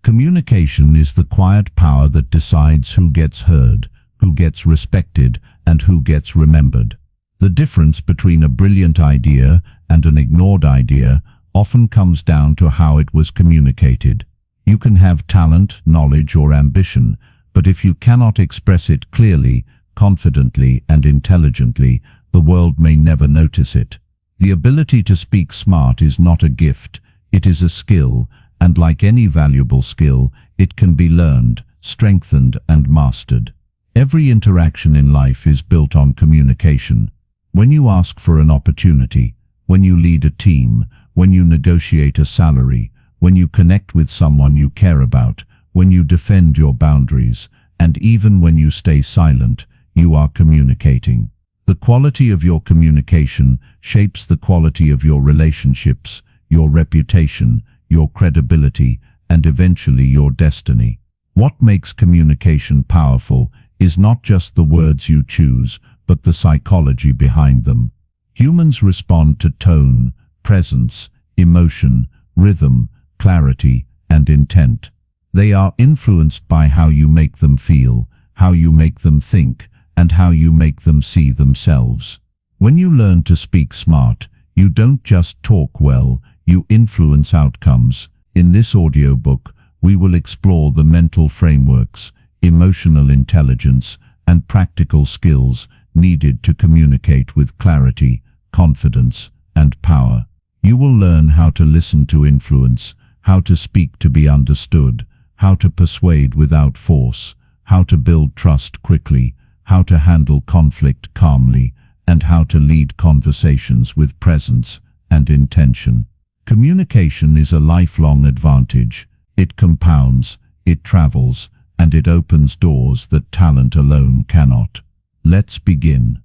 Communication is the quiet power that decides who gets heard, who gets respected, and who gets remembered. The difference between a brilliant idea and an ignored idea often comes down to how it was communicated. You can have talent, knowledge, or ambition, but if you cannot express it clearly, confidently, and intelligently, the world may never notice it. The ability to speak smart is not a gift, it is a skill, and like any valuable skill, it can be learned, strengthened, and mastered. Every interaction in life is built on communication. When you ask for an opportunity, when you lead a team, when you negotiate a salary, when you connect with someone you care about, when you defend your boundaries, and even when you stay silent, you are communicating. The quality of your communication shapes the quality of your relationships, your reputation, your credibility, and eventually your destiny. What makes communication powerful is not just the words you choose, but the psychology behind them. Humans respond to tone, presence, emotion, rhythm, clarity, and intent. They are influenced by how you make them feel, how you make them think, and how you make them see themselves. When you learn to speak smart, you don't just talk well, you influence outcomes. In this audiobook, we will explore the mental frameworks, emotional intelligence, and practical skills needed to communicate with clarity, confidence, and power. You will learn how to listen to influence, how to speak to be understood, how to persuade without force, how to build trust quickly, how to handle conflict calmly, and how to lead conversations with presence and intention. Communication is a lifelong advantage. It compounds, it travels, and it opens doors that talent alone cannot. Let's begin.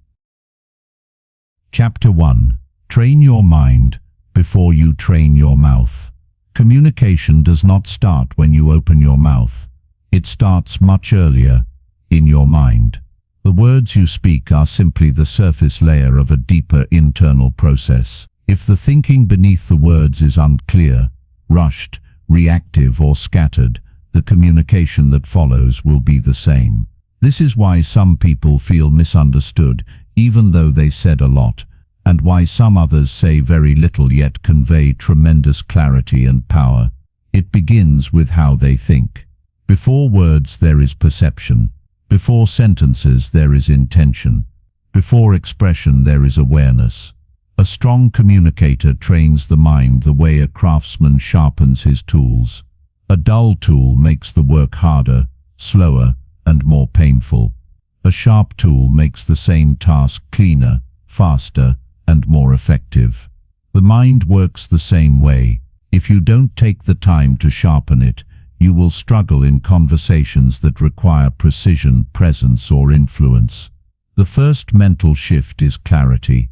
Chapter 1. Train your mind before you train your mouth. Communication does not start when you open your mouth. It starts much earlier, in your mind. The words you speak are simply the surface layer of a deeper internal process. If the thinking beneath the words is unclear, rushed, reactive, or scattered, the communication that follows will be the same. This is why some people feel misunderstood, even though they said a lot, and why some others say very little yet convey tremendous clarity and power. It begins with how they think. Before words there is perception. Before sentences there is intention. Before expression there is awareness. A strong communicator trains the mind the way a craftsman sharpens his tools. A dull tool makes the work harder, slower, and more painful. A sharp tool makes the same task cleaner, faster, and more effective. The mind works the same way. If you don't take the time to sharpen it, you will struggle in conversations that require precision, presence, or influence. The first mental shift is clarity.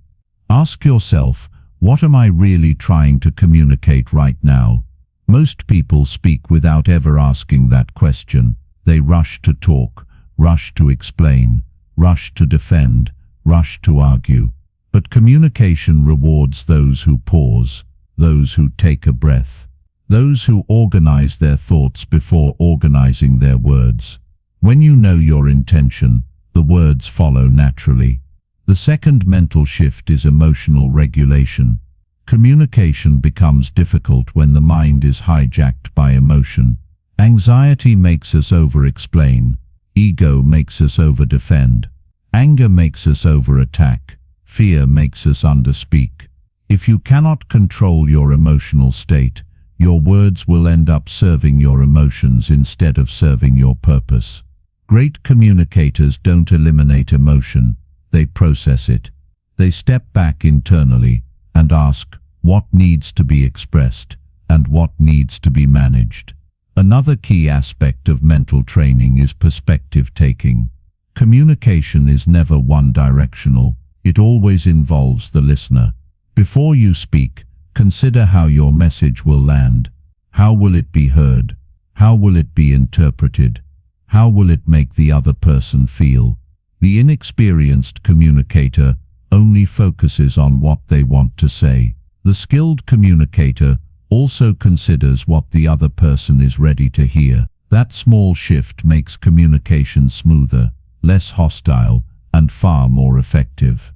Ask yourself, what am I really trying to communicate right now? Most people speak without ever asking that question. They rush to talk, rush to explain, rush to defend, rush to argue. But communication rewards those who pause, those who take a breath, those who organize their thoughts before organizing their words. When you know your intention, the words follow naturally. The second mental shift is emotional regulation. Communication becomes difficult when the mind is hijacked by emotion. Anxiety makes us over-explain. Ego makes us over-defend. Anger makes us over-attack. Fear makes us underspeak. If you cannot control your emotional state, your words will end up serving your emotions instead of serving your purpose. Great communicators don't eliminate emotion, they process it. They step back internally and ask what needs to be expressed and what needs to be managed. Another key aspect of mental training is perspective taking. Communication is never one-directional. It always involves the listener. Before you speak, consider how your message will land. How will it be heard? How will it be interpreted? How will it make the other person feel? The inexperienced communicator only focuses on what they want to say. The skilled communicator also considers what the other person is ready to hear. That small shift makes communication smoother, less hostile, and far more effective.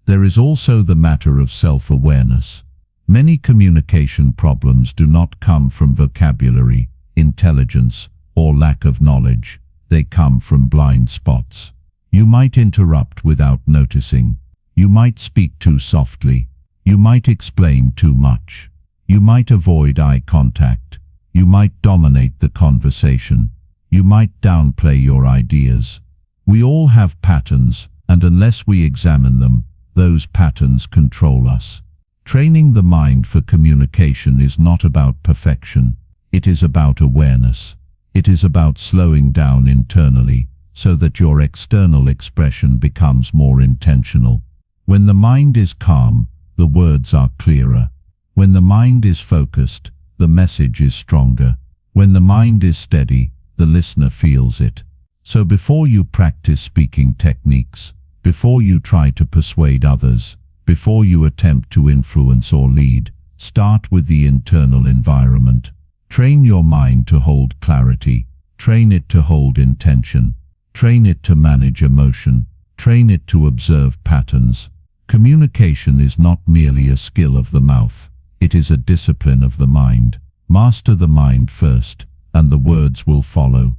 There is also the matter of self-awareness. Many communication problems do not come from vocabulary, intelligence, or lack of knowledge. They come from blind spots. You might interrupt without noticing. You might speak too softly. You might explain too much. You might avoid eye contact. You might dominate the conversation. You might downplay your ideas. We all have patterns, and unless we examine them, those patterns control us. Training the mind for communication is not about perfection. It is about awareness. It is about slowing down internally so that your external expression becomes more intentional. When the mind is calm, the words are clearer. When the mind is focused, the message is stronger. When the mind is steady, the listener feels it. So before you practice speaking techniques, before you try to persuade others, before you attempt to influence or lead, start with the internal environment. Train your mind to hold clarity. Train it to hold intention. Train it to manage emotion. Train it to observe patterns. Communication is not merely a skill of the mouth. It is a discipline of the mind. Master the mind first, and the words will follow.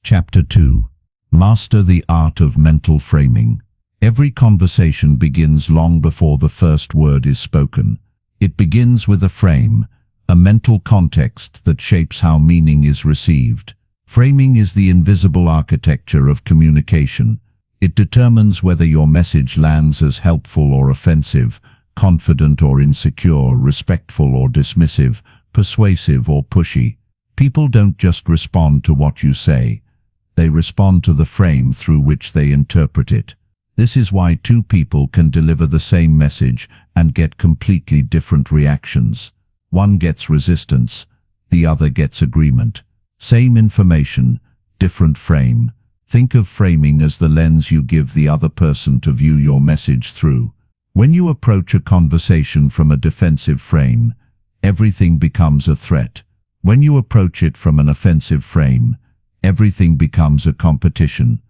Chapter 2. Master the art of mental framing. Every conversation begins long before the first word is spoken. It begins with a frame, a mental context that shapes how meaning is received. Framing is the invisible architecture of communication. It determines whether your message lands as helpful or offensive, confident or insecure, respectful or dismissive, persuasive or pushy. People don't just respond to what you say. They respond to the frame through which they interpret it. This is why two people can deliver the same message and get completely different reactions. One gets resistance, the other gets agreement. Same information, different frame. Think of framing as the lens you give the other person to view your message through. When you approach a conversation from a defensive frame, everything becomes a threat. When you approach it from an offensive frame, everything becomes a competition.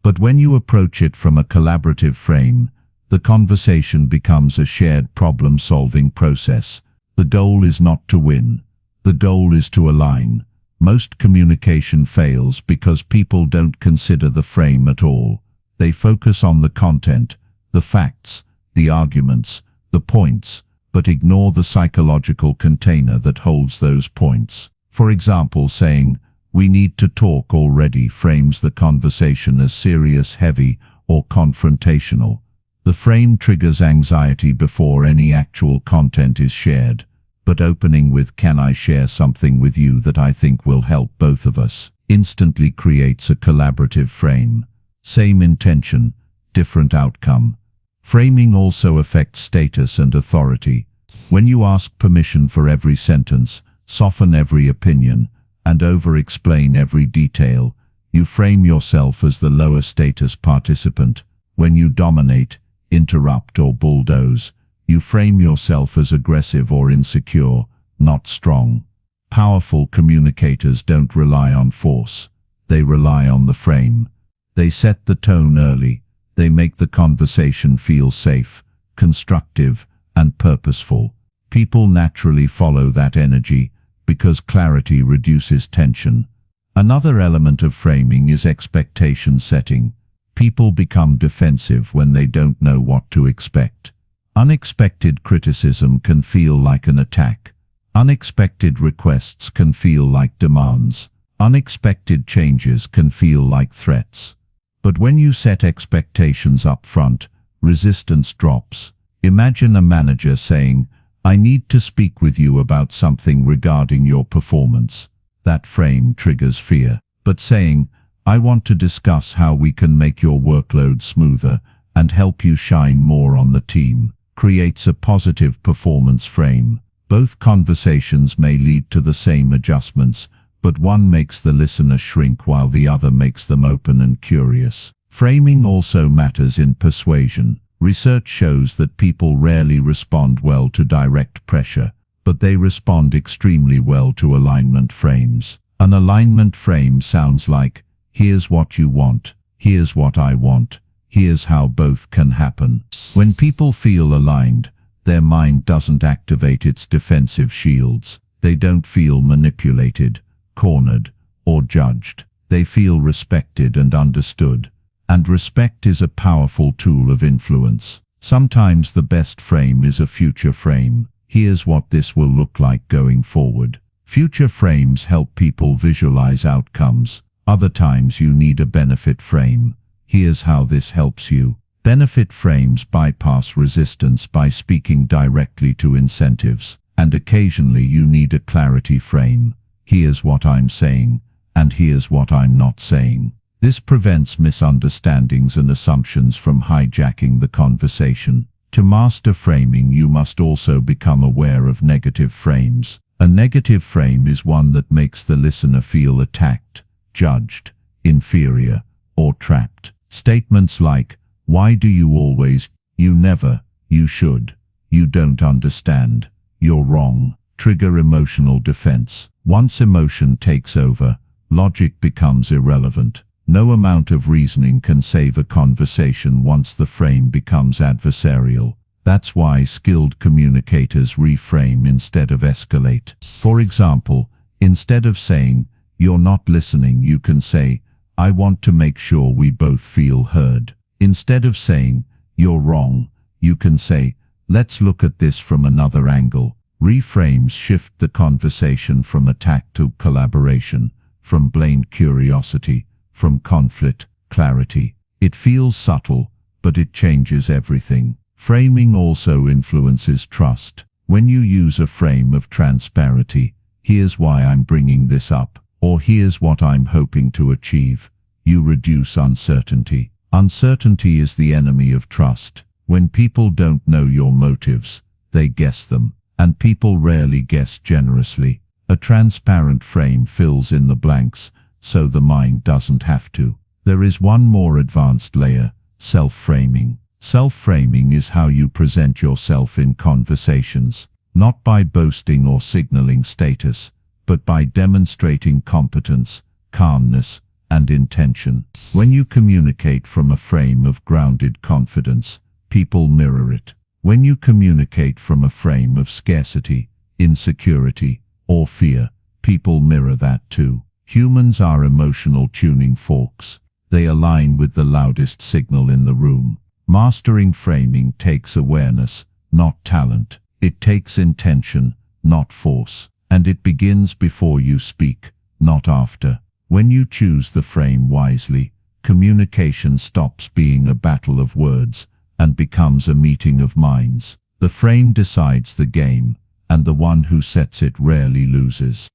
But when you approach it from a collaborative frame, the conversation becomes a shared problem-solving process. The goal is not to win. The goal is to align. Most communication fails because people don't consider the frame at all. They focus on the content, the facts, the arguments, the points, but ignore the psychological container that holds those points. For example, saying, "We need to talk already," frames the conversation as serious, heavy, or confrontational. The frame triggers anxiety before any actual content is shared. But opening with "Can I share something with you that I think will help both of us?" instantly creates a collaborative frame. Same intention, different outcome. Framing also affects status and authority. When you ask permission for every sentence, soften every opinion, and over-explain every detail, you frame yourself as the lower status participant. When you dominate, interrupt, or bulldoze, you frame yourself as aggressive or insecure, not strong. Powerful communicators don't rely on force. They rely on the frame. They set the tone early. They make the conversation feel safe, constructive, and purposeful. People naturally follow that energy because clarity reduces tension. Another element of framing is expectation setting. People become defensive when they don't know what to expect. Unexpected criticism can feel like an attack. Unexpected requests can feel like demands. Unexpected changes can feel like threats. But when you set expectations up front, resistance drops. Imagine a manager saying, "I need to speak with you about something regarding your performance." That frame triggers fear. But saying, "I want to discuss how we can make your workload smoother and help you shine more on the team," creates a positive performance frame. Both conversations may lead to the same adjustments, but one makes the listener shrink while the other makes them open and curious. Framing also matters in persuasion. Research shows that people rarely respond well to direct pressure. but they respond extremely well to alignment frames. An alignment frame sounds like, here's what you want, here's what I want, here's how both can happen. When people feel aligned, their mind doesn't activate its defensive shields. They don't feel manipulated, cornered, or judged. They feel respected and understood. And respect is a powerful tool of influence. Sometimes the best frame is a future frame. Here's what this will look like going forward. Future frames help people visualize outcomes. Other times you need a benefit frame. Here's how this helps you. Benefit frames bypass resistance by speaking directly to incentives. And occasionally you need a clarity frame. Here's what I'm saying, and here's what I'm not saying. This prevents misunderstandings and assumptions from hijacking the conversation. To master framing, you must also become aware of negative frames. A negative frame is one that makes the listener feel attacked, judged, inferior, or trapped. Statements like, why do you always, you never, you should, you don't understand, you're wrong, trigger emotional defense. Once emotion takes over, logic becomes irrelevant. No amount of reasoning can save a conversation once the frame becomes adversarial. That's why skilled communicators reframe instead of escalate. For example, instead of saying, you're not listening, you can say, I want to make sure we both feel heard. Instead of saying, you're wrong, you can say, let's look at this from another angle. Reframes shift the conversation from attack to collaboration, from blame curiosity, from conflict, clarity. It feels subtle, but it changes everything. Framing also influences trust. When you use a frame of transparency, here's why I'm bringing this up, or here's what I'm hoping to achieve, you reduce uncertainty. Uncertainty is the enemy of trust. When people don't know your motives, they guess them, and people rarely guess generously. A transparent frame fills in the blanks, so the mind doesn't have to. There is one more advanced layer, self-framing. Self-framing is how you present yourself in conversations, not by boasting or signaling status, but by demonstrating competence, calmness, and intention. When you communicate from a frame of grounded confidence, people mirror it. When you communicate from a frame of scarcity, insecurity, or fear, people mirror that too. Humans are emotional tuning forks. They align with the loudest signal in the room. Mastering framing takes awareness, not talent. It takes intention, not force. And it begins before you speak, not after. When you choose the frame wisely, communication stops being a battle of words and becomes a meeting of minds. The frame decides the game, and the one who sets it rarely loses.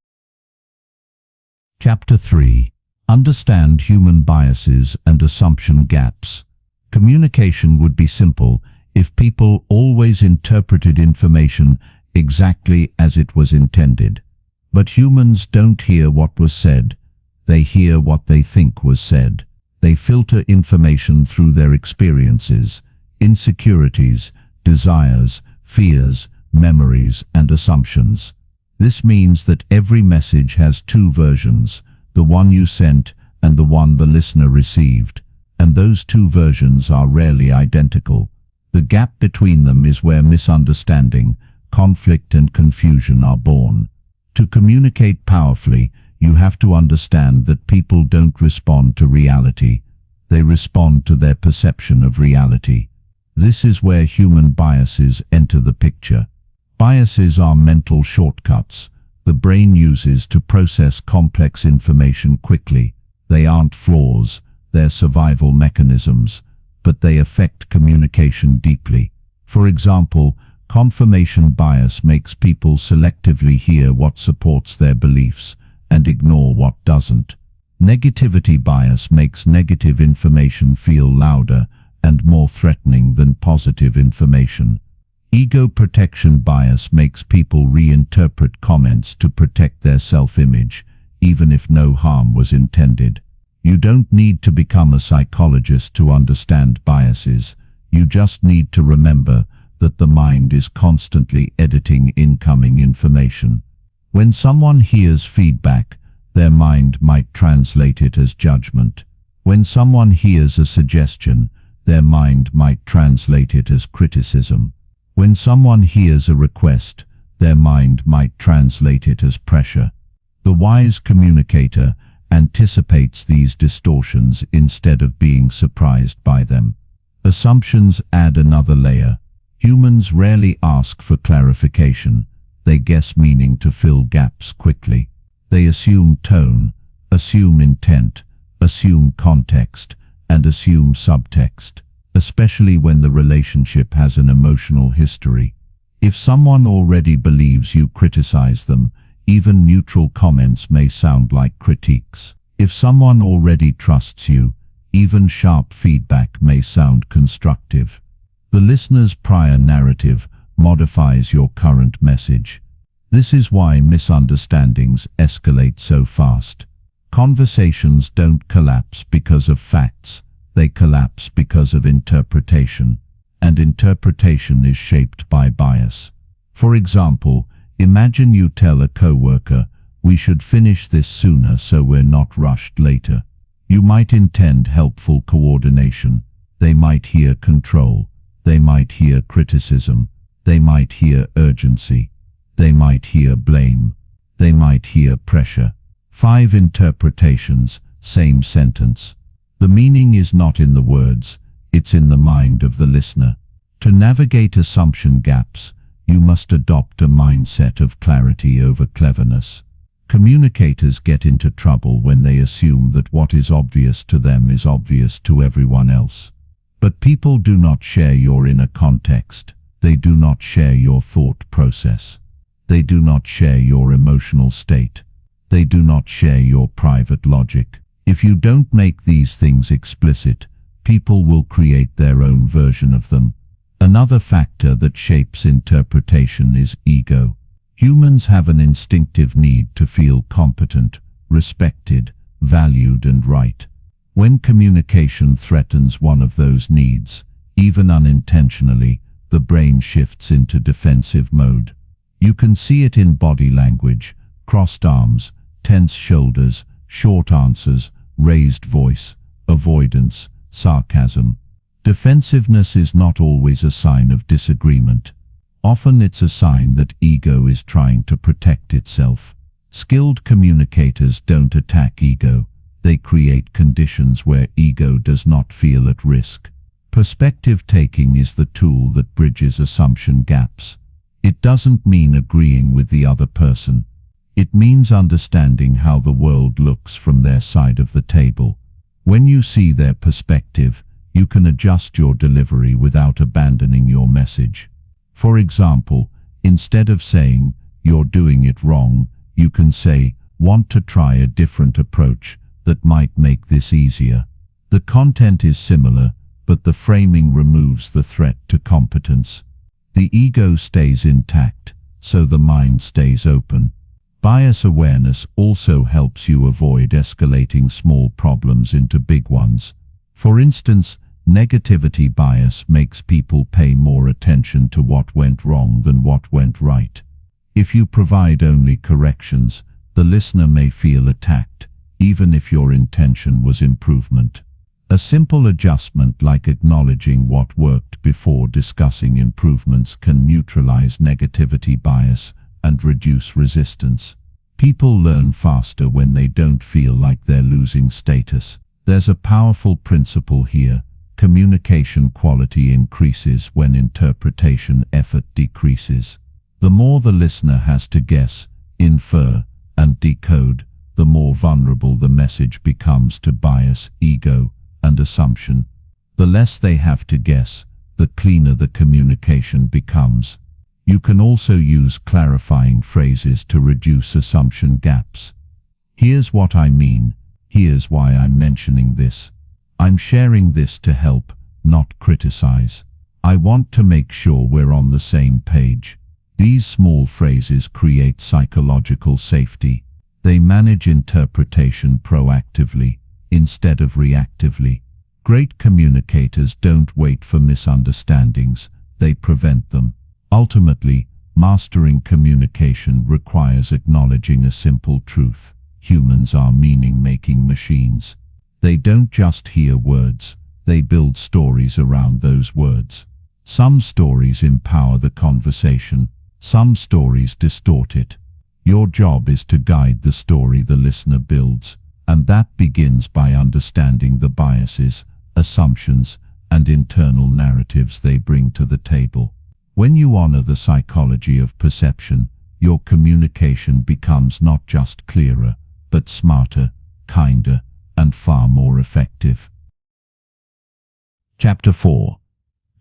Chapter 3. Understand human biases and assumption gaps. Communication would be simple if people always interpreted information exactly as it was intended. But humans don't hear what was said. They hear what they think was said. They filter information through their experiences, insecurities, desires, fears, memories, and assumptions. This means that every message has two versions, the one you sent and the one the listener received, and those two versions are rarely identical. The gap between them is where misunderstanding, conflict, and confusion are born. To communicate powerfully, you have to understand that people don't respond to reality. They respond to their perception of reality. This is where human biases enter the picture. Biases are mental shortcuts the brain uses to process complex information quickly. They aren't flaws, they're survival mechanisms, but they affect communication deeply. For example, confirmation bias makes people selectively hear what supports their beliefs and ignore what doesn't. Negativity bias makes negative information feel louder and more threatening than positive information. Ego protection bias makes people reinterpret comments to protect their self-image, even if no harm was intended. You don't need to become a psychologist to understand biases. You just need to remember that the mind is constantly editing incoming information. When someone hears feedback, their mind might translate it as judgment. When someone hears a suggestion, their mind might translate it as criticism. When someone hears a request, their mind might translate it as pressure. The wise communicator anticipates these distortions instead of being surprised by them. Assumptions add another layer. Humans rarely ask for clarification. They guess meaning to fill gaps quickly. They assume tone, assume intent, assume context, and assume subtext, especially when the relationship has an emotional history. If someone already believes you criticize them, even neutral comments may sound like critiques. If someone already trusts you, even sharp feedback may sound constructive. The listener's prior narrative modifies your current message. This is why misunderstandings escalate so fast. Conversations don't collapse because of facts, they collapse because of interpretation, and interpretation is shaped by bias. For example, imagine you tell a coworker, "We should finish this sooner so we're not rushed later." You might intend helpful coordination. They might hear control. They might hear criticism. They might hear urgency. They might hear blame. They might hear pressure. 5 interpretations, same sentence. The meaning is not in the words, it's in the mind of the listener. To navigate assumption gaps, you must adopt a mindset of clarity over cleverness. Communicators get into trouble when they assume that what is obvious to them is obvious to everyone else. But people do not share your inner context. They do not share your thought process. They do not share your emotional state. They do not share your private logic. If you don't make these things explicit, people will create their own version of them. Another factor that shapes interpretation is ego. Humans have an instinctive need to feel competent, respected, valued, and right. When communication threatens one of those needs, even unintentionally, the brain shifts into defensive mode. You can see it in body language, crossed arms, tense shoulders, short answers, raised voice, avoidance, sarcasm. Defensiveness is not always a sign of disagreement. Often it's a sign that ego is trying to protect itself. Skilled communicators don't attack ego. They create conditions where ego does not feel at risk. Perspective taking is the tool that bridges assumption gaps. It doesn't mean agreeing with the other person. It means understanding how the world looks from their side of the table. When you see their perspective, you can adjust your delivery without abandoning your message. For example, instead of saying, "You're doing it wrong," you can say, "Want to try a different approach that might make this easier." The content is similar, but the framing removes the threat to competence. The ego stays intact, so the mind stays open. Bias awareness also helps you avoid escalating small problems into big ones. For instance, negativity bias makes people pay more attention to what went wrong than what went right. If you provide only corrections, the listener may feel attacked, even if your intention was improvement. A simple adjustment like acknowledging what worked before discussing improvements can neutralize negativity bias and reduce resistance. People learn faster when they don't feel like they're losing status. There's a powerful principle here. Communication quality increases when interpretation effort decreases. The more the listener has to guess, infer, and decode, the more vulnerable the message becomes to bias, ego, and assumption. The less they have to guess, the cleaner the communication becomes. You can also use clarifying phrases to reduce assumption gaps. "Here's what I mean. Here's why I'm mentioning this. I'm sharing this to help, not criticize. I want to make sure we're on the same page." These small phrases create psychological safety. They manage interpretation proactively, instead of reactively. Great communicators don't wait for misunderstandings. they prevent them. Ultimately, mastering communication requires acknowledging a simple truth. Humans are meaning-making machines. They don't just hear words, they build stories around those words. Some stories empower the conversation, some stories distort it. Your job is to guide the story the listener builds, and that begins by understanding the biases, assumptions, and internal narratives they bring to the table. When you honor the psychology of perception, your communication becomes not just clearer, but smarter, kinder, and far more effective. Chapter 4.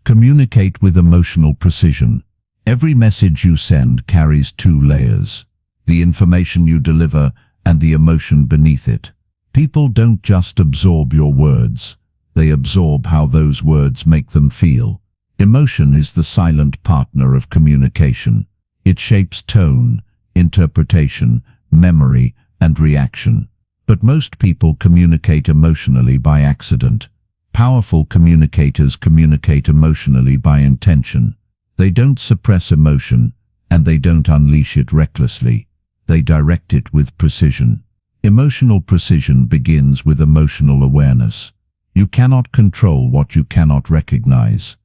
Communicate with emotional precision. Every message you send carries two layers: the information you deliver and the emotion beneath it. People don't just absorb your words, they absorb how those words make them feel. Emotion is the silent partner of communication. It shapes tone, interpretation, memory, and reaction. But most people communicate emotionally by accident. Powerful communicators communicate emotionally by intention. They don't suppress emotion, and they don't unleash it recklessly. They direct it with precision. Emotional precision begins with emotional awareness. You cannot control what you cannot recognize.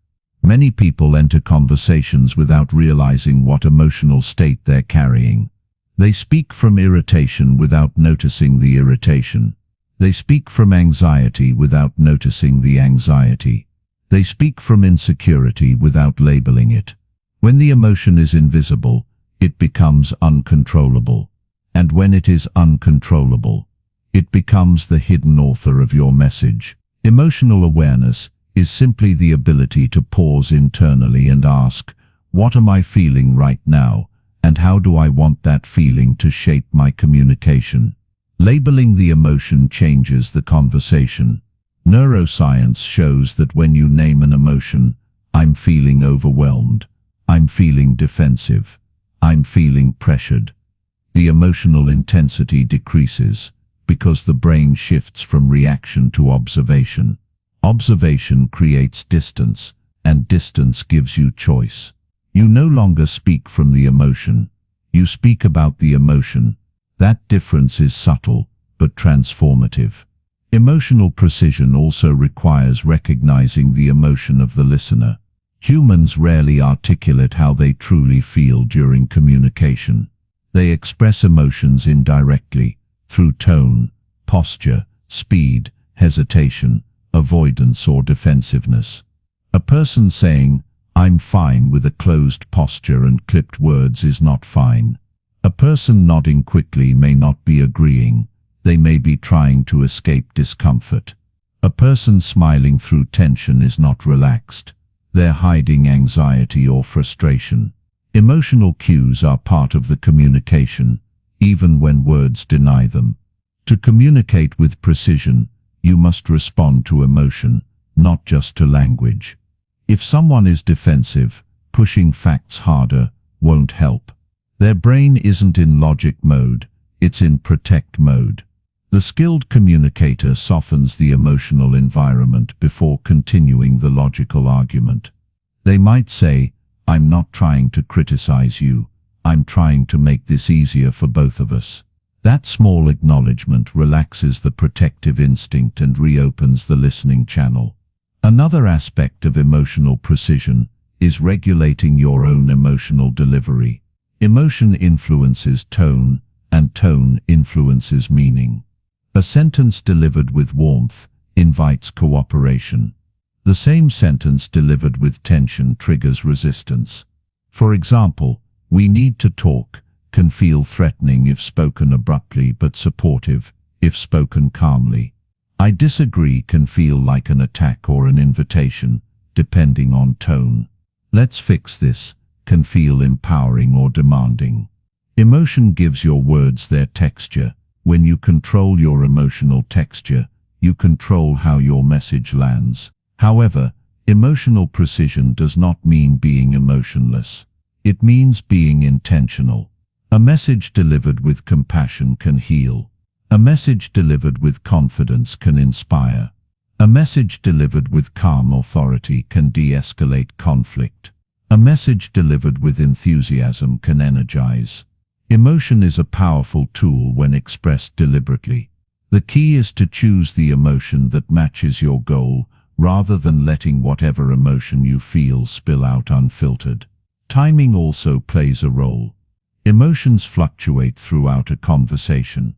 Many people enter conversations without realizing what emotional state they're carrying. They speak from irritation without noticing the irritation. They speak from anxiety without noticing the anxiety. They speak from insecurity without labeling it. When the emotion is invisible, it becomes uncontrollable. And when it is uncontrollable, it becomes the hidden author of your message. Emotional awareness is simply the ability to pause internally and ask, what am I feeling right now, and how do I want that feeling to shape my communication? Labeling the emotion changes the conversation. Neuroscience shows that when you name an emotion, I'm feeling overwhelmed, I'm feeling defensive, I'm feeling pressured, the emotional intensity decreases because the brain shifts from reaction to observation. Observation creates distance, and distance gives you choice. You no longer speak from the emotion, you speak about the emotion. That difference is subtle, but transformative. Emotional precision also requires recognizing the emotion of the listener. Humans rarely articulate how they truly feel during communication. They express emotions indirectly, through tone, posture, speed, hesitation, avoidance or defensiveness. A person saying, I'm fine with a closed posture and clipped words is not fine. A person nodding quickly may not be agreeing, they may be trying to escape discomfort. A person smiling through tension is not relaxed, they're hiding anxiety or frustration. Emotional cues are part of the communication, even when words deny them. To communicate with precision, you must respond to emotion, not just to language. If someone is defensive, pushing facts harder won't help. Their brain isn't in logic mode, it's in protect mode. The skilled communicator softens the emotional environment before continuing the logical argument. They might say, I'm not trying to criticize you, I'm trying to make this easier for both of us. That small acknowledgement relaxes the protective instinct and reopens the listening channel. Another aspect of emotional precision is regulating your own emotional delivery. Emotion influences tone, and tone influences meaning. A sentence delivered with warmth invites cooperation. The same sentence delivered with tension triggers resistance. For example, we need to talk can feel threatening if spoken abruptly but supportive if spoken calmly. I disagree can feel like an attack or an invitation, depending on tone. Let's fix this can feel empowering or demanding. Emotion gives your words their texture. When you control your emotional texture, you control how your message lands. However, emotional precision does not mean being emotionless. It means being intentional. A message delivered with compassion can heal. A message delivered with confidence can inspire. A message delivered with calm authority can de-escalate conflict. A message delivered with enthusiasm can energize. Emotion is a powerful tool when expressed deliberately. The key is to choose the emotion that matches your goal, rather than letting whatever emotion you feel spill out unfiltered. Timing also plays a role. Emotions fluctuate throughout a conversation.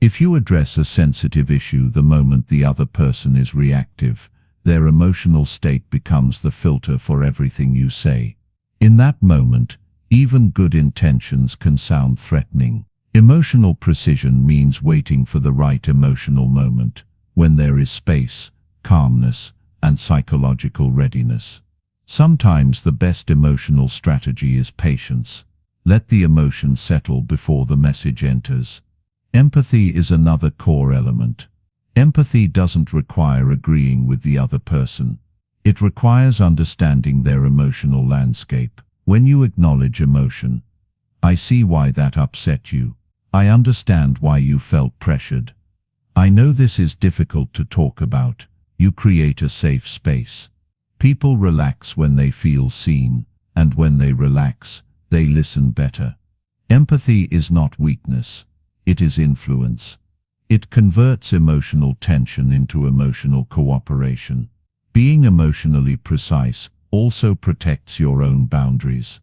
If you address a sensitive issue the moment the other person is reactive, their emotional state becomes the filter for everything you say. In that moment, even good intentions can sound threatening. Emotional precision means waiting for the right emotional moment, when there is space, calmness, and psychological readiness. Sometimes the best emotional strategy is patience. Let the emotion settle before the message enters. Empathy is another core element. Empathy doesn't require agreeing with the other person. It requires understanding their emotional landscape. When you acknowledge emotion, "I see why that upset you. I understand why you felt pressured. I know this is difficult to talk about." You create a safe space. People relax when they feel seen, and when they relax, they listen better. Empathy is not weakness. It is influence. It converts emotional tension into emotional cooperation. Being emotionally precise also protects your own boundaries.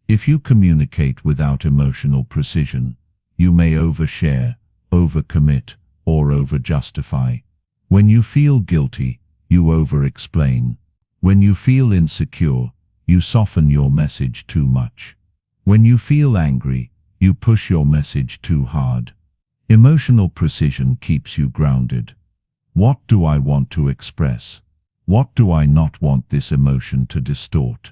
If you communicate without emotional precision, you may overshare, overcommit, or overjustify. When you feel guilty, you over-explain. When you feel insecure, you soften your message too much. When you feel angry, you push your message too hard. Emotional precision keeps you grounded. What do I want to express? What do I not want this emotion to distort?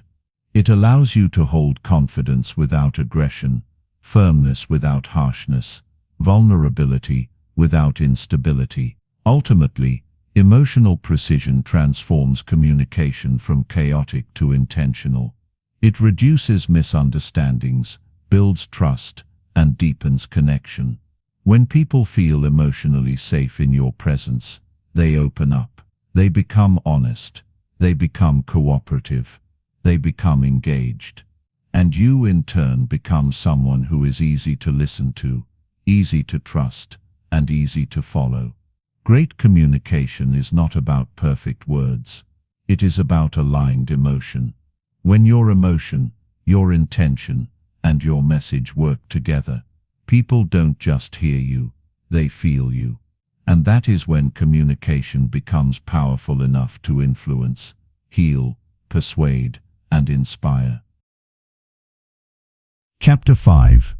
It allows you to hold confidence without aggression, firmness without harshness, vulnerability without instability. Ultimately, emotional precision transforms communication from chaotic to intentional. It reduces misunderstandings, builds trust, and deepens connection. When people feel emotionally safe in your presence, they open up. They become honest. They become cooperative. They become engaged. And you, in turn, become someone who is easy to listen to, easy to trust, and easy to follow. Great communication is not about perfect words. It is about aligned emotion. When your emotion, your intention, and your message work together, people don't just hear you, they feel you. And that is when communication becomes powerful enough to influence, heal, persuade, and inspire. Chapter 5.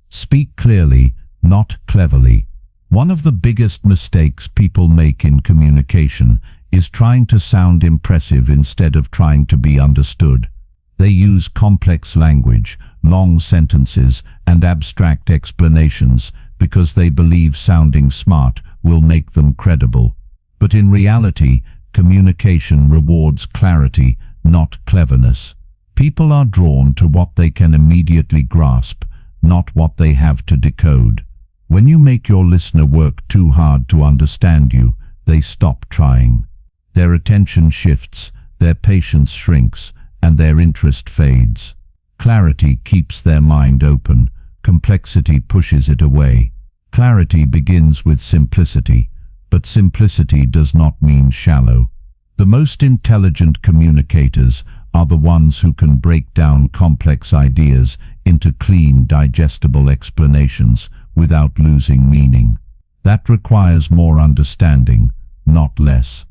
Speak clearly, not cleverly. One of the biggest mistakes people make in communication is trying to sound impressive instead of trying to be understood. They use complex language, long sentences, and abstract explanations because they believe sounding smart will make them credible. But in reality, communication rewards clarity, not cleverness. People are drawn to what they can immediately grasp, not what they have to decode. When you make your listener work too hard to understand you, they stop trying. Their attention shifts, their patience shrinks, and their interest fades. Clarity keeps their mind open. Complexity pushes it away. Clarity begins with simplicity, but simplicity does not mean shallow. The most intelligent communicators are the ones who can break down complex ideas into clean, digestible explanations without losing meaning. That requires more understanding, not less.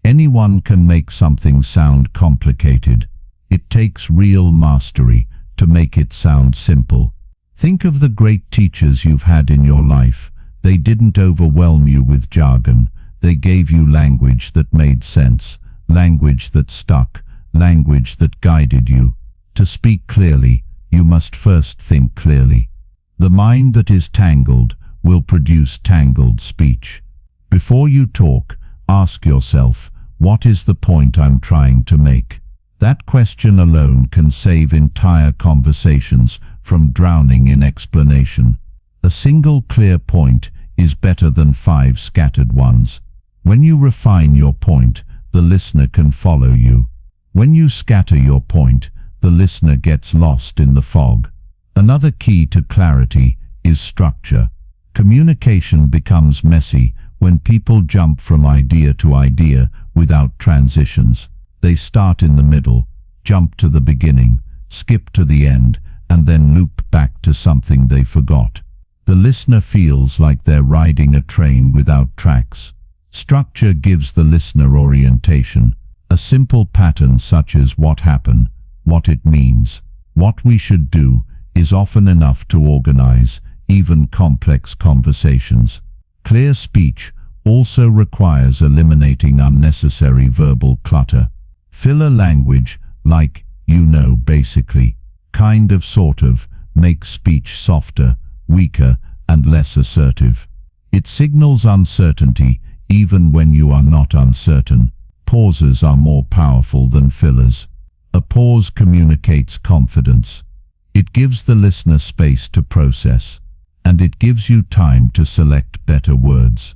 Anyone can make something sound complicated. It takes real mastery to make it sound simple. Think of the great teachers you've had in your life. They didn't overwhelm you with jargon. They gave you language that made sense, language that stuck, language that guided you. To speak clearly, you must first think clearly. The mind that is tangled will produce tangled speech. Before you talk, ask yourself, what is the point I'm trying to make? That question alone can save entire conversations from drowning in explanation. A single clear point is better than 5 scattered ones. When you refine your point, the listener can follow you. When you scatter your point, the listener gets lost in the fog. Another key to clarity is structure. Communication becomes messy when people jump from idea to idea without transitions. They start in the middle, jump to the beginning, skip to the end, and then loop back to something they forgot. The listener feels like they're riding a train without tracks. Structure gives the listener orientation. A simple pattern such as what happened, what it means, what we should do is often enough to organize even complex conversations. Clear speech also requires eliminating unnecessary verbal clutter. Filler language like, basically, kind of, sort of, makes speech softer, weaker, and less assertive. It signals uncertainty even when you are not uncertain. Pauses are more powerful than fillers. A pause communicates confidence. It gives the listener space to process, and it gives you time to select better words.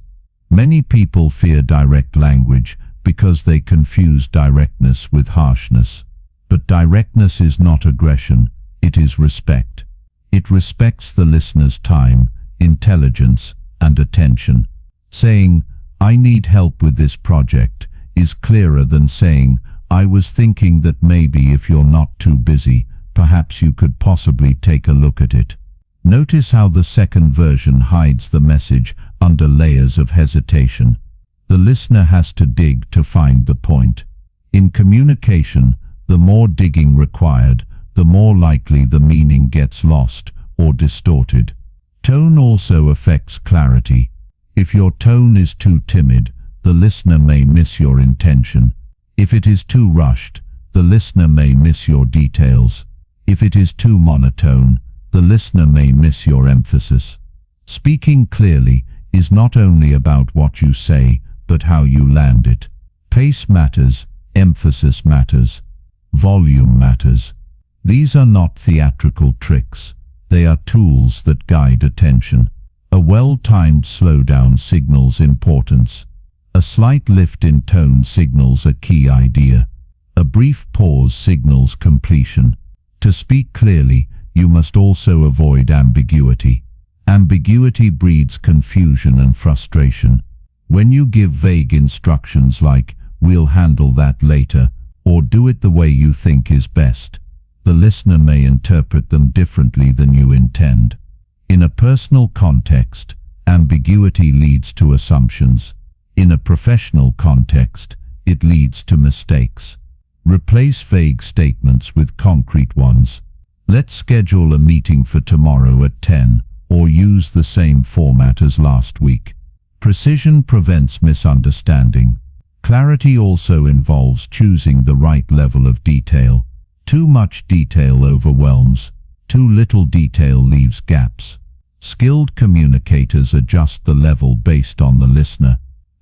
Many people fear direct language because they confuse directness with harshness. But directness is not aggression, it is respect. It respects the listener's time, intelligence, and attention. Saying, "I need help with this project," is clearer than saying, "I was thinking that maybe if you're not too busy, perhaps you could possibly take a look at it." Notice how the second version hides the message under layers of hesitation. The listener has to dig to find the point. In communication, the more digging required, the more likely the meaning gets lost or distorted. Tone also affects clarity. If your tone is too timid, the listener may miss your intention. If it is too rushed, the listener may miss your details. If it is too monotone, the listener may miss your emphasis. Speaking clearly is not only about what you say, but how you land it. Pace matters, emphasis matters, volume matters. These are not theatrical tricks. They are tools that guide attention. A well-timed slowdown signals importance. A slight lift in tone signals a key idea. A brief pause signals completion. To speak clearly, you must also avoid ambiguity. Ambiguity breeds confusion and frustration. When you give vague instructions like, "We'll handle that later," or "Do it the way you think is best," the listener may interpret them differently than you intend. In a personal context, ambiguity leads to assumptions. In a professional context, it leads to mistakes. Replace vague statements with concrete ones. Let's schedule a meeting for tomorrow at 10, or use the same format as last week. Precision prevents misunderstanding. Clarity also involves choosing the right level of detail. Too much detail overwhelms. Too little detail leaves gaps. Skilled communicators adjust the level based on the listener.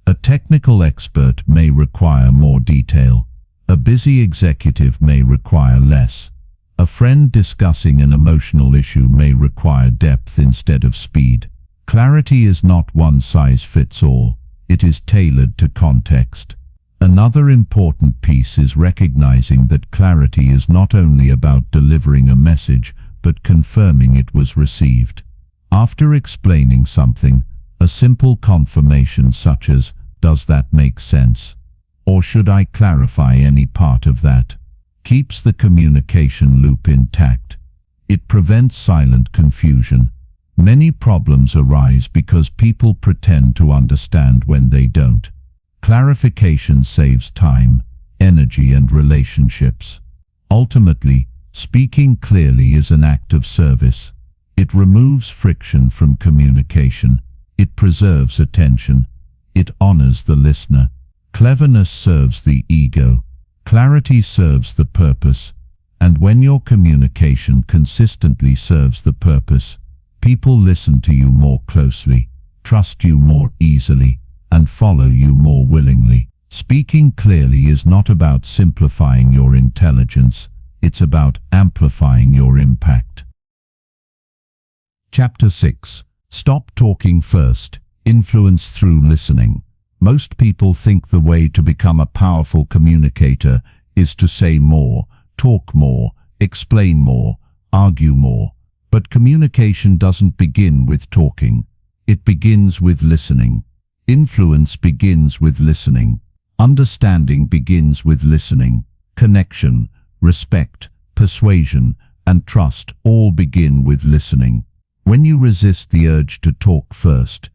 A technical expert may require more detail. A busy executive may require less. A friend discussing an emotional issue may require depth instead of speed. Clarity is not one size fits all. It is tailored to context. Another important piece is recognizing that clarity is not only about delivering a message, but confirming it was received. After explaining something, a simple confirmation such as, "Does that make sense?" or "Should I clarify any part of that?" keeps the communication loop intact. It prevents silent confusion. Many problems arise because people pretend to understand when they don't. Clarification saves time, energy, and relationships. Ultimately, speaking clearly is an act of service. It removes friction from communication. It preserves attention. It honors the listener. Cleverness serves the ego. Clarity serves the purpose. And when your communication consistently serves the purpose, people listen to you more closely, trust you more easily, and follow you more willingly. Speaking clearly is not about simplifying your intelligence, it's about amplifying your impact. Chapter 6. Stop talking first. Influence through listening. Most people think the way to become a powerful communicator is to say more, talk more, explain more, argue more. But communication doesn't begin with talking. It begins with listening. Influence begins with listening. Understanding begins with listening. Connection, respect, persuasion, and trust all begin with listening. When you resist the urge to talk first,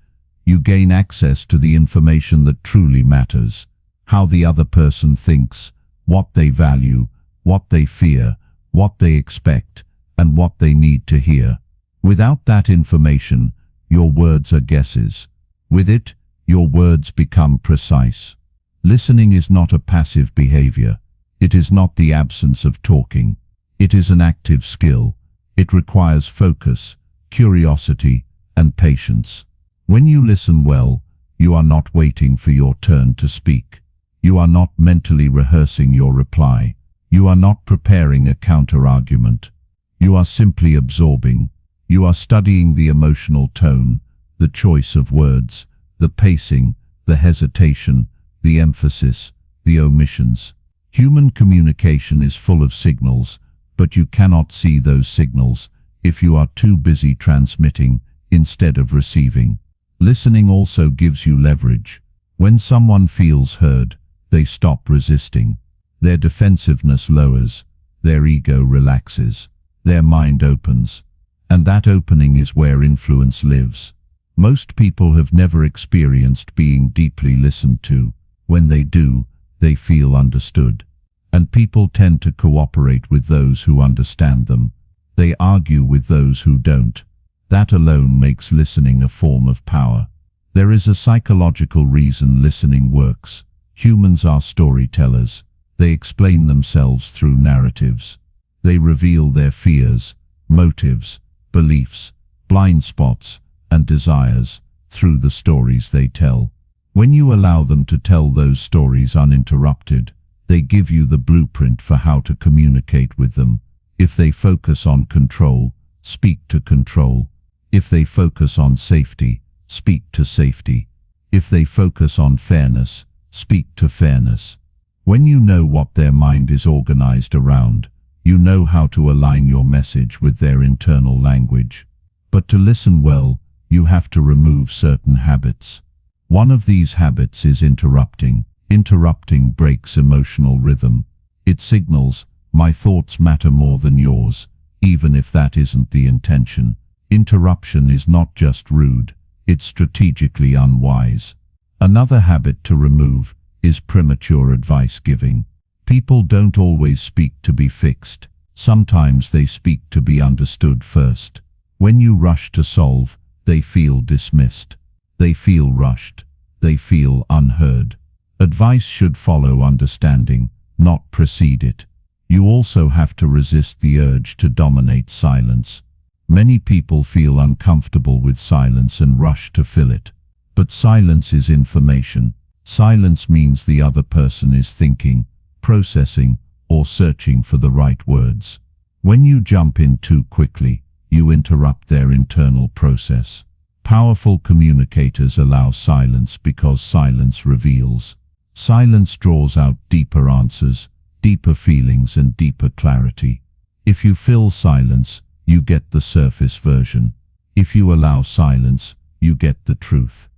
you gain access to the information that truly matters: how the other person thinks, what they value, what they fear, what they expect, and what they need to hear. Without that information, your words are guesses. With it, your words become precise. Listening is not a passive behavior. It is not the absence of talking. It is an active skill. It requires focus, curiosity, and patience. When you listen well, you are not waiting for your turn to speak. You are not mentally rehearsing your reply. You are not preparing a counter-argument. You are simply absorbing. You are studying the emotional tone, the choice of words, the pacing, the hesitation, the emphasis, the omissions. Human communication is full of signals, but you cannot see those signals if you are too busy transmitting instead of receiving. Listening also gives you leverage. When someone feels heard, they stop resisting. Their defensiveness lowers, their ego relaxes, their mind opens. And that opening is where influence lives. Most people have never experienced being deeply listened to. When they do, they feel understood. And people tend to cooperate with those who understand them. They argue with those who don't. That alone makes listening a form of power. There is a psychological reason listening works. Humans are storytellers. They explain themselves through narratives. They reveal their fears, motives, beliefs, blind spots, and desires through the stories they tell. When you allow them to tell those stories uninterrupted, they give you the blueprint for how to communicate with them. If they focus on control, speak to control. If they focus on safety, speak to safety. If they focus on fairness, speak to fairness. When you know what their mind is organized around, you know how to align your message with their internal language. But to listen well, you have to remove certain habits. One of these habits is interrupting. Interrupting breaks emotional rhythm. It signals, my thoughts matter more than yours, even if that isn't the intention. Interruption is not just rude, it's strategically unwise. Another habit to remove is premature advice giving. People don't always speak to be fixed. Sometimes they speak to be understood first. When you rush to solve, they feel dismissed. They feel rushed. They feel unheard. Advice should follow understanding, not precede it. You also have to resist the urge to dominate silence. Many people feel uncomfortable with silence and rush to fill it. But silence is information. Silence means the other person is thinking, processing, or searching for the right words. When you jump in too quickly, you interrupt their internal process. Powerful communicators allow silence because silence reveals. Silence draws out deeper answers, deeper feelings, and deeper clarity. If you fill silence, you get the surface version. If you allow silence, you get the truth.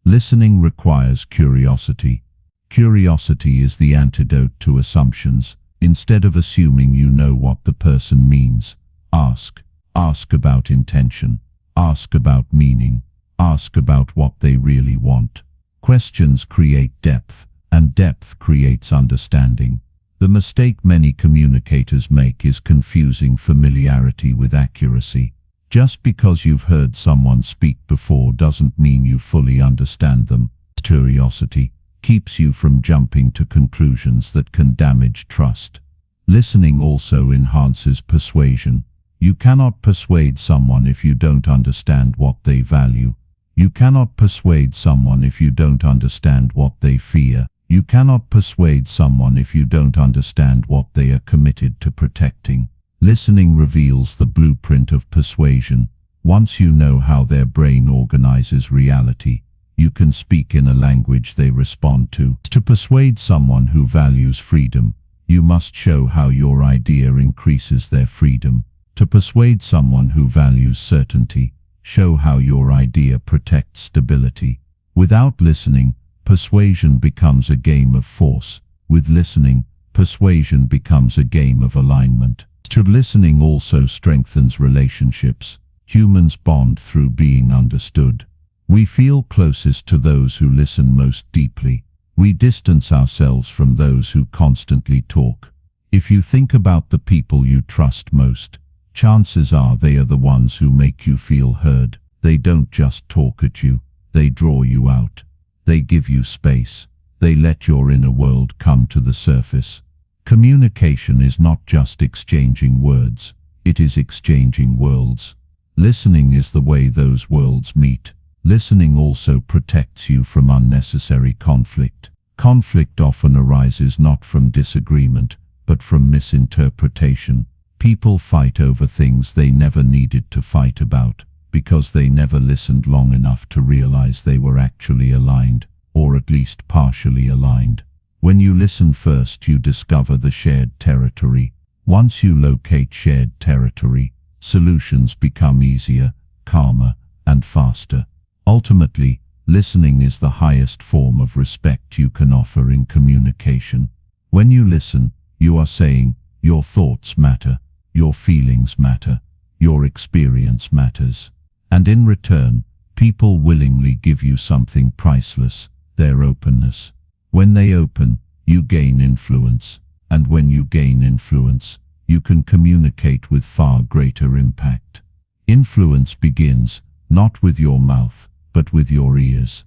Listening requires curiosity. Curiosity is the antidote to assumptions. Instead of assuming you know what the person means, ask. Ask about intention. Ask about meaning. Ask about what they really want. Questions create depth, and depth creates understanding. The mistake many communicators make is confusing familiarity with accuracy. Just because you've heard someone speak before doesn't mean you fully understand them. Curiosity keeps you from jumping to conclusions that can damage trust. Listening also enhances persuasion. You cannot persuade someone if you don't understand what they value. You cannot persuade someone if you don't understand what they fear. You cannot persuade someone if you don't understand what they are committed to protecting. Listening reveals the blueprint of persuasion. Once you know how their brain organizes reality, you can speak in a language they respond to. To persuade someone who values freedom, You must show how your idea increases their freedom. To persuade someone who values certainty, show how your idea protects stability. Without listening, persuasion becomes a game of force. With listening, persuasion becomes a game of alignment. Listening also strengthens relationships. Humans bond through being understood. We feel closest to those who listen most deeply. We distance ourselves from those who constantly talk. If you think about the people you trust most, chances are they are the ones who make you feel heard. They don't just talk at you, they draw you out. They give you space. They let your inner world come to the surface. Communication is not just exchanging words, it is exchanging worlds. Listening is the way those worlds meet. Listening also protects you from unnecessary conflict. Conflict often arises not from disagreement, but from misinterpretation. People fight over things they never needed to fight about, because they never listened long enough to realize they were actually aligned, or at least partially aligned. When you listen first, you discover the shared territory. Once you locate shared territory, solutions become easier, calmer, and faster. Ultimately, listening is the highest form of respect you can offer in communication. When you listen, you are saying, your thoughts matter, your feelings matter, your experience matters. And in return, people willingly give you something priceless, their openness. When they open, you gain influence. And when you gain influence, you can communicate with far greater impact. Influence begins, not with your mouth, but with your ears.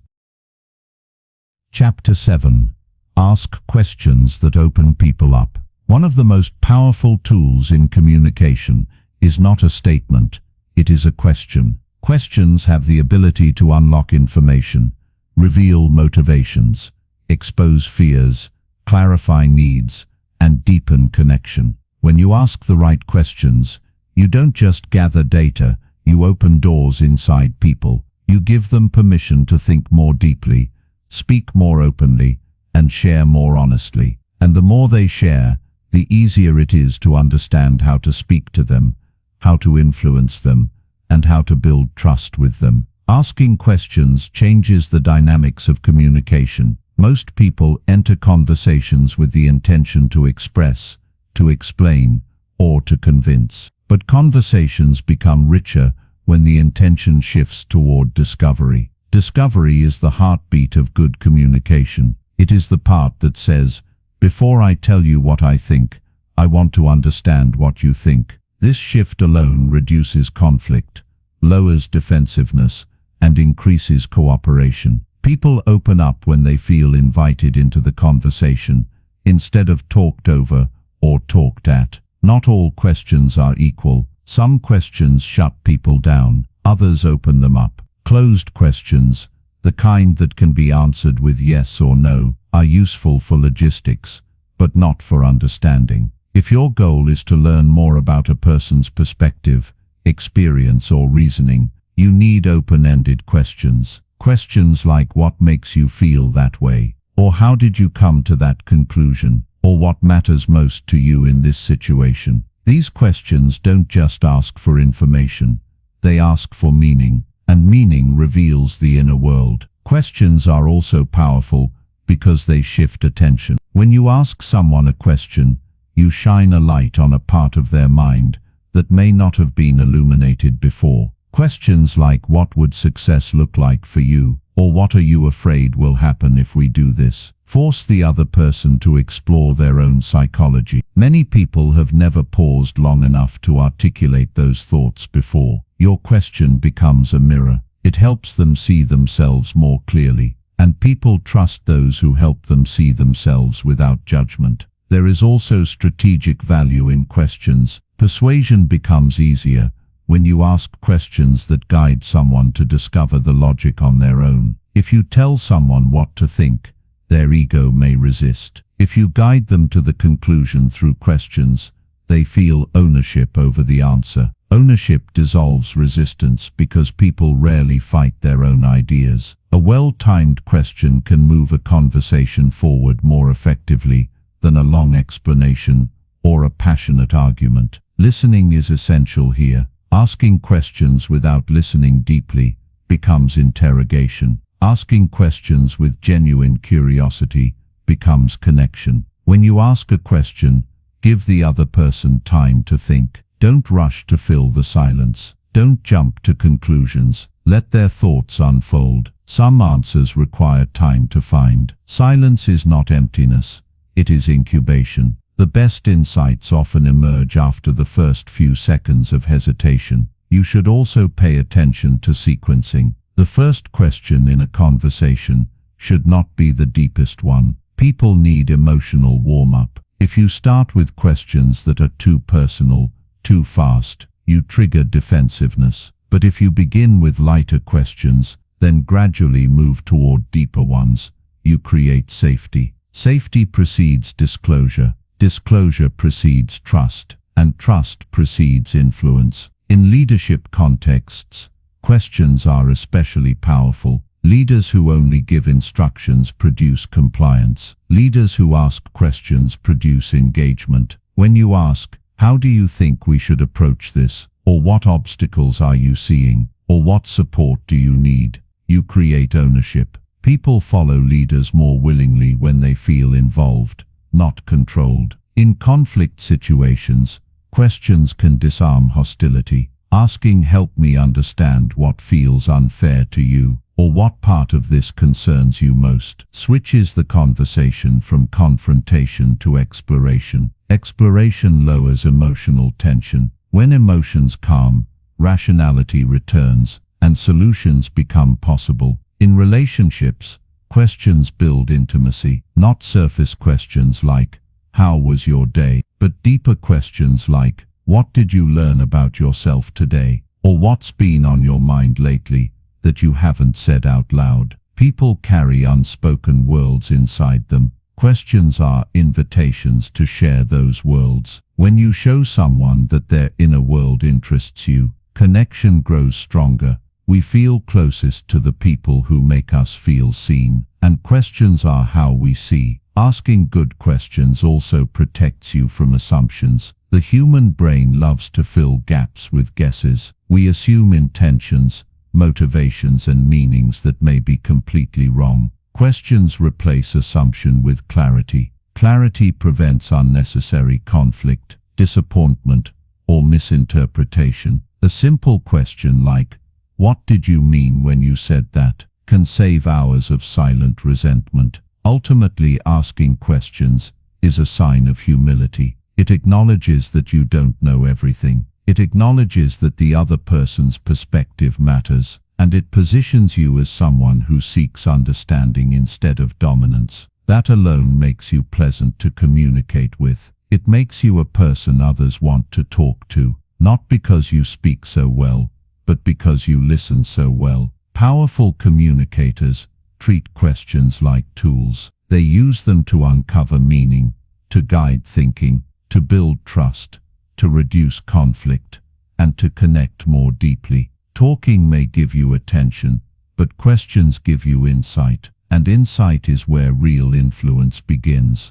Chapter 7. Ask questions that open people up. One of the most powerful tools in communication is not a statement, it is a question. Questions have the ability to unlock information, reveal motivations, expose fears, clarify needs, and deepen connection. When you ask the right questions, you don't just gather data, you open doors inside people. You give them permission to think more deeply, speak more openly, and share more honestly. And the more they share, the easier it is to understand how to speak to them, how to influence them, and how to build trust with them. Asking questions changes the dynamics of communication. Most people enter conversations with the intention to express, to explain, or to convince. But conversations become richer when the intention shifts toward discovery. Discovery is the heartbeat of good communication. It is the part that says, before I tell you what I think, I want to understand what you think. This shift alone reduces conflict, lowers defensiveness, and increases cooperation. People open up when they feel invited into the conversation, instead of talked over or talked at. Not all questions are equal. Some questions shut people down, others open them up. Closed questions, the kind that can be answered with yes or no, are useful for logistics, but not for understanding. If your goal is to learn more about a person's perspective, experience, or reasoning, you need open-ended questions. Questions like what makes you feel that way, or how did you come to that conclusion, or what matters most to you in this situation. These questions don't just ask for information, they ask for meaning, and meaning reveals the inner world. Questions are also powerful because they shift attention. When you ask someone a question, you shine a light on a part of their mind that may not have been illuminated before. Questions like what would success look like for you, or what are you afraid will happen if we do this, force the other person to explore their own psychology. Many people have never paused long enough to articulate those thoughts before. Your question becomes a mirror. It helps them see themselves more clearly, and people trust those who help them see themselves without judgment. There is also strategic value in questions. Persuasion becomes easier when you ask questions that guide someone to discover the logic on their own. If you tell someone what to think, their ego may resist. If you guide them to the conclusion through questions, they feel ownership over the answer. Ownership dissolves resistance because people rarely fight their own ideas. A well-timed question can move a conversation forward more effectively than a long explanation or a passionate argument. Listening is essential here. Asking questions without listening deeply becomes interrogation. Asking questions with genuine curiosity becomes connection. When you ask a question, give the other person time to think. Don't rush to fill the silence. Don't jump to conclusions. Let their thoughts unfold. Some answers require time to find. Silence is not emptiness. It is incubation. The best insights often emerge after the first few seconds of hesitation. You should also pay attention to sequencing. The first question in a conversation should not be the deepest one. People need emotional warm-up. If you start with questions that are too personal, too fast, you trigger defensiveness. But if you begin with lighter questions, then gradually move toward deeper ones, you create safety. Safety precedes disclosure. Disclosure precedes trust, and trust precedes influence. In leadership contexts, questions are especially powerful. Leaders who only give instructions produce compliance. Leaders who ask questions produce engagement. When you ask, "How do you think we should approach this?" or "What obstacles are you seeing?" or "What support do you need?" you create ownership. People follow leaders more willingly when they feel involved, not controlled. In conflict situations, questions can disarm hostility. Asking, "Help me understand what feels unfair to you," or "What part of this concerns you most?" switches the conversation from confrontation to exploration. Exploration lowers emotional tension. When emotions calm, rationality returns, and solutions become possible. In relationships, questions build intimacy, not surface questions like, "How was your day?" but deeper questions like, "What did you learn about yourself today?" or "What's been on your mind lately that you haven't said out loud?" People carry unspoken worlds inside them. Questions are invitations to share those worlds. When you show someone that their inner world interests you, connection grows stronger. We feel closest to the people who make us feel seen, and questions are how we see. Asking good questions also protects you from assumptions. The human brain loves to fill gaps with guesses. We assume intentions, motivations, and meanings that may be completely wrong. Questions replace assumption with clarity. Clarity prevents unnecessary conflict, disappointment, or misinterpretation. A simple question like, "What did you mean when you said that?" can save hours of silent resentment. Ultimately, asking questions is a sign of humility. It acknowledges that you don't know everything. It acknowledges that the other person's perspective matters, and it positions you as someone who seeks understanding instead of dominance. That alone makes you pleasant to communicate with. It makes you a person others want to talk to, not because you speak so well, but because you listen so well. Powerful communicators treat questions like tools. They use them to uncover meaning, to guide thinking, to build trust, to reduce conflict, and to connect more deeply. Talking may give you attention, but questions give you insight, and insight is where real influence begins.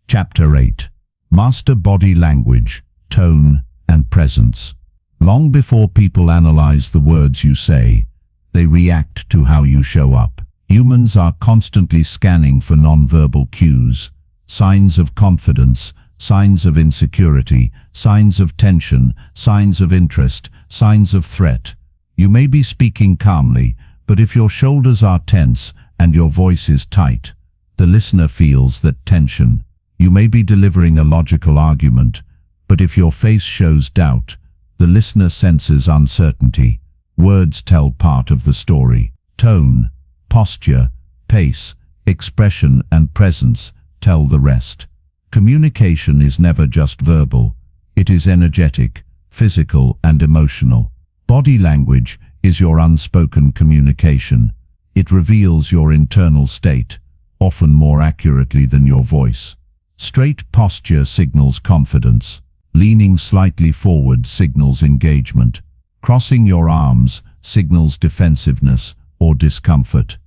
Chapter 8. Master Body Language, Tone, and Presence. Long before people analyze the words you say, they react to how you show up. Humans are constantly scanning for nonverbal cues, signs of confidence, signs of insecurity, signs of tension, signs of interest, signs of threat. You may be speaking calmly, but if your shoulders are tense and your voice is tight, the listener feels that tension. You may be delivering a logical argument, but if your face shows doubt, the listener senses uncertainty. Words tell part of the story. Tone, posture, pace, expression, and presence tell the rest. Communication is never just verbal. It is energetic, physical, and emotional. Body language is your unspoken communication. It reveals your internal state, often more accurately than your voice. Straight posture signals confidence. Leaning slightly forward signals engagement. Crossing your arms signals defensiveness or discomfort.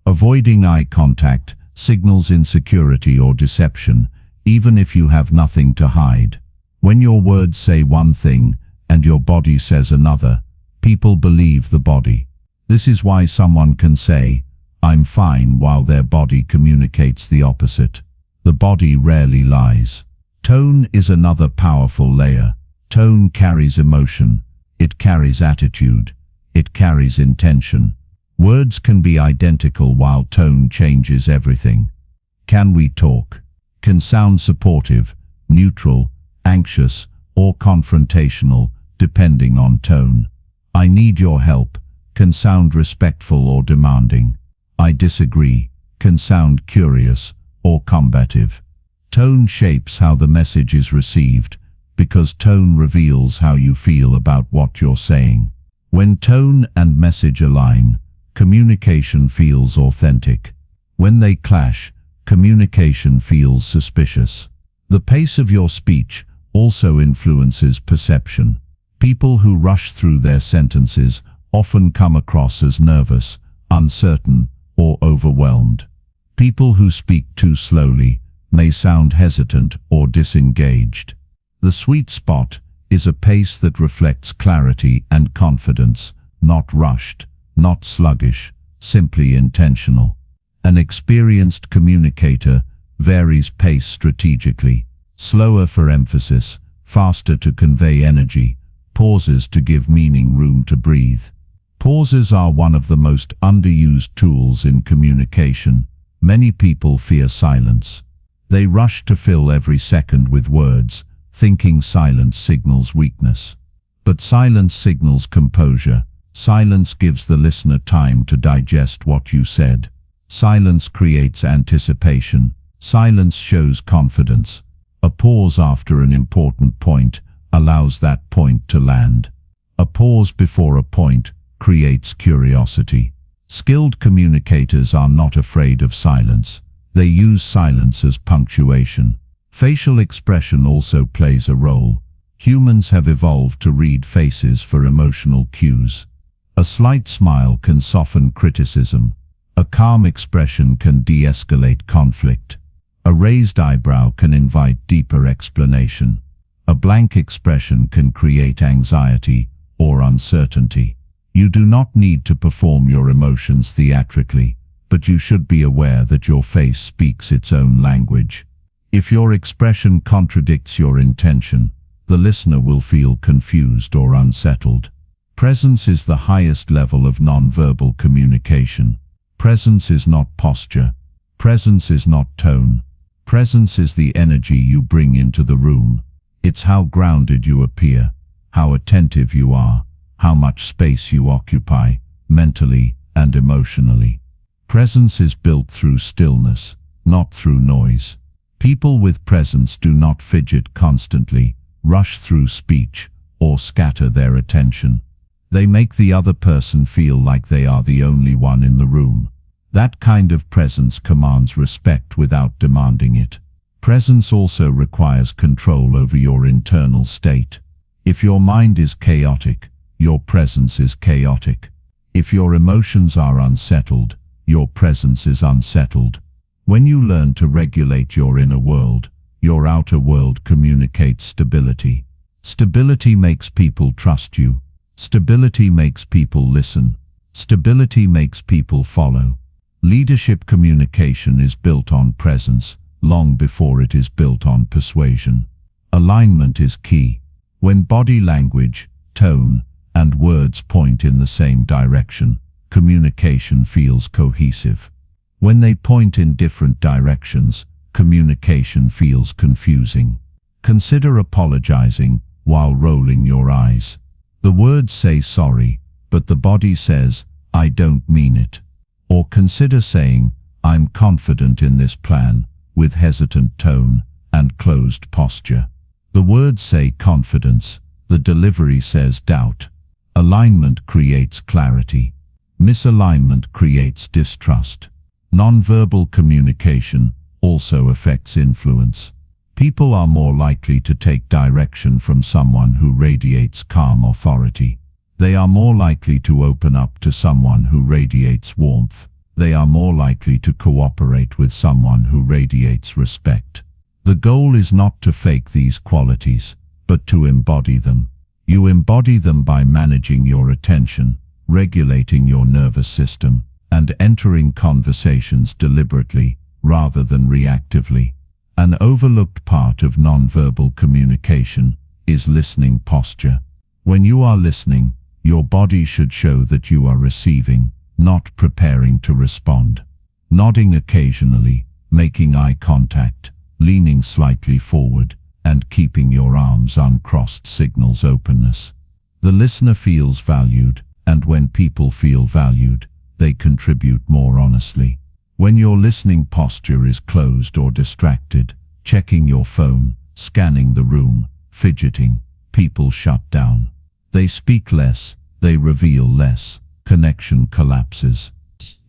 Avoiding eye contact signals insecurity or deception, even if you have nothing to hide. When your words say one thing and your body says another, people believe the body. This is why someone can say, "I'm fine," while their body communicates the opposite. The body rarely lies. Tone is another powerful layer. Tone carries emotion. It carries attitude. It carries intention. Words can be identical while tone changes everything. "Can we talk?" can sound supportive, neutral, anxious, or confrontational, depending on tone. "I need your help" can sound respectful or demanding. "I disagree" can sound curious or combative. Tone shapes how the message is received, because tone reveals how you feel about what you're saying. When tone and message align, communication feels authentic. When they clash, communication feels suspicious. The pace of your speech also influences perception. People who rush through their sentences often come across as nervous, uncertain, or overwhelmed. People who speak too slowly may sound hesitant or disengaged. The sweet spot is a pace that reflects clarity and confidence, not rushed, not sluggish, simply intentional. An experienced communicator varies pace strategically, slower for emphasis, faster to convey energy, pauses to give meaning room to breathe. Pauses are one of the most underused tools in communication. Many people fear silence. They rush to fill every second with words, thinking silence signals weakness. But silence signals composure. Silence gives the listener time to digest what you said. Silence creates anticipation. Silence shows confidence. A pause after an important point allows that point to land. A pause before a point creates curiosity. Skilled communicators are not afraid of silence. They use silence as punctuation. Facial expression also plays a role. Humans have evolved to read faces for emotional cues. A slight smile can soften criticism. A calm expression can de-escalate conflict. A raised eyebrow can invite deeper explanation. A blank expression can create anxiety or uncertainty. You do not need to perform your emotions theatrically, but you should be aware that your face speaks its own language. If your expression contradicts your intention, the listener will feel confused or unsettled. Presence is the highest level of nonverbal communication. Presence is not posture. Presence is not tone. Presence is the energy you bring into the room. It's how grounded you appear, how attentive you are, how much space you occupy, mentally and emotionally. Presence is built through stillness, not through noise. People with presence do not fidget constantly, rush through speech, or scatter their attention. They make the other person feel like they are the only one in the room. That kind of presence commands respect without demanding it. Presence also requires control over your internal state. If your mind is chaotic, your presence is chaotic. If your emotions are unsettled, your presence is unsettled. When you learn to regulate your inner world, your outer world communicates stability. Stability makes people trust you. Stability makes people listen. Stability makes people follow. Leadership communication is built on presence, long before it is built on persuasion. Alignment is key. When body language, tone, and words point in the same direction, communication feels cohesive. When they point in different directions, communication feels confusing. Consider apologizing while rolling your eyes. The words say sorry, but the body says, "I don't mean it." Or consider saying, "I'm confident in this plan," with hesitant tone and closed posture. The words say confidence, the delivery says doubt. Alignment creates clarity. Misalignment creates distrust. Nonverbal communication also affects influence. People are more likely to take direction from someone who radiates calm authority. They are more likely to open up to someone who radiates warmth. They are more likely to cooperate with someone who radiates respect. The goal is not to fake these qualities, but to embody them. You embody them by managing your attention, regulating your nervous system, and entering conversations deliberately, rather than reactively. An overlooked part of nonverbal communication is listening posture. When you are listening, your body should show that you are receiving, not preparing to respond. Nodding occasionally, making eye contact, leaning slightly forward, and keeping your arms uncrossed signals openness. The listener feels valued, and when people feel valued, they contribute more honestly. When your listening posture is closed or distracted, checking your phone, scanning the room, fidgeting, people shut down. They speak less, they reveal less, connection collapses.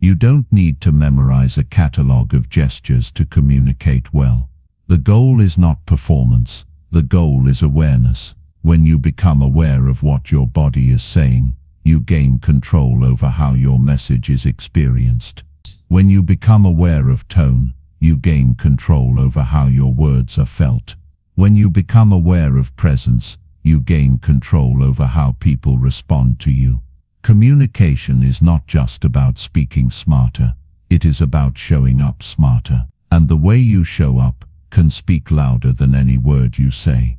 You don't need to memorize a catalog of gestures to communicate well. The goal is not performance, the goal is awareness. When you become aware of what your body is saying, you gain control over how your message is experienced. When you become aware of tone, you gain control over how your words are felt. When you become aware of presence, you gain control over how people respond to you. Communication is not just about speaking smarter, it is about showing up smarter. And the way you show up can speak louder than any word you say.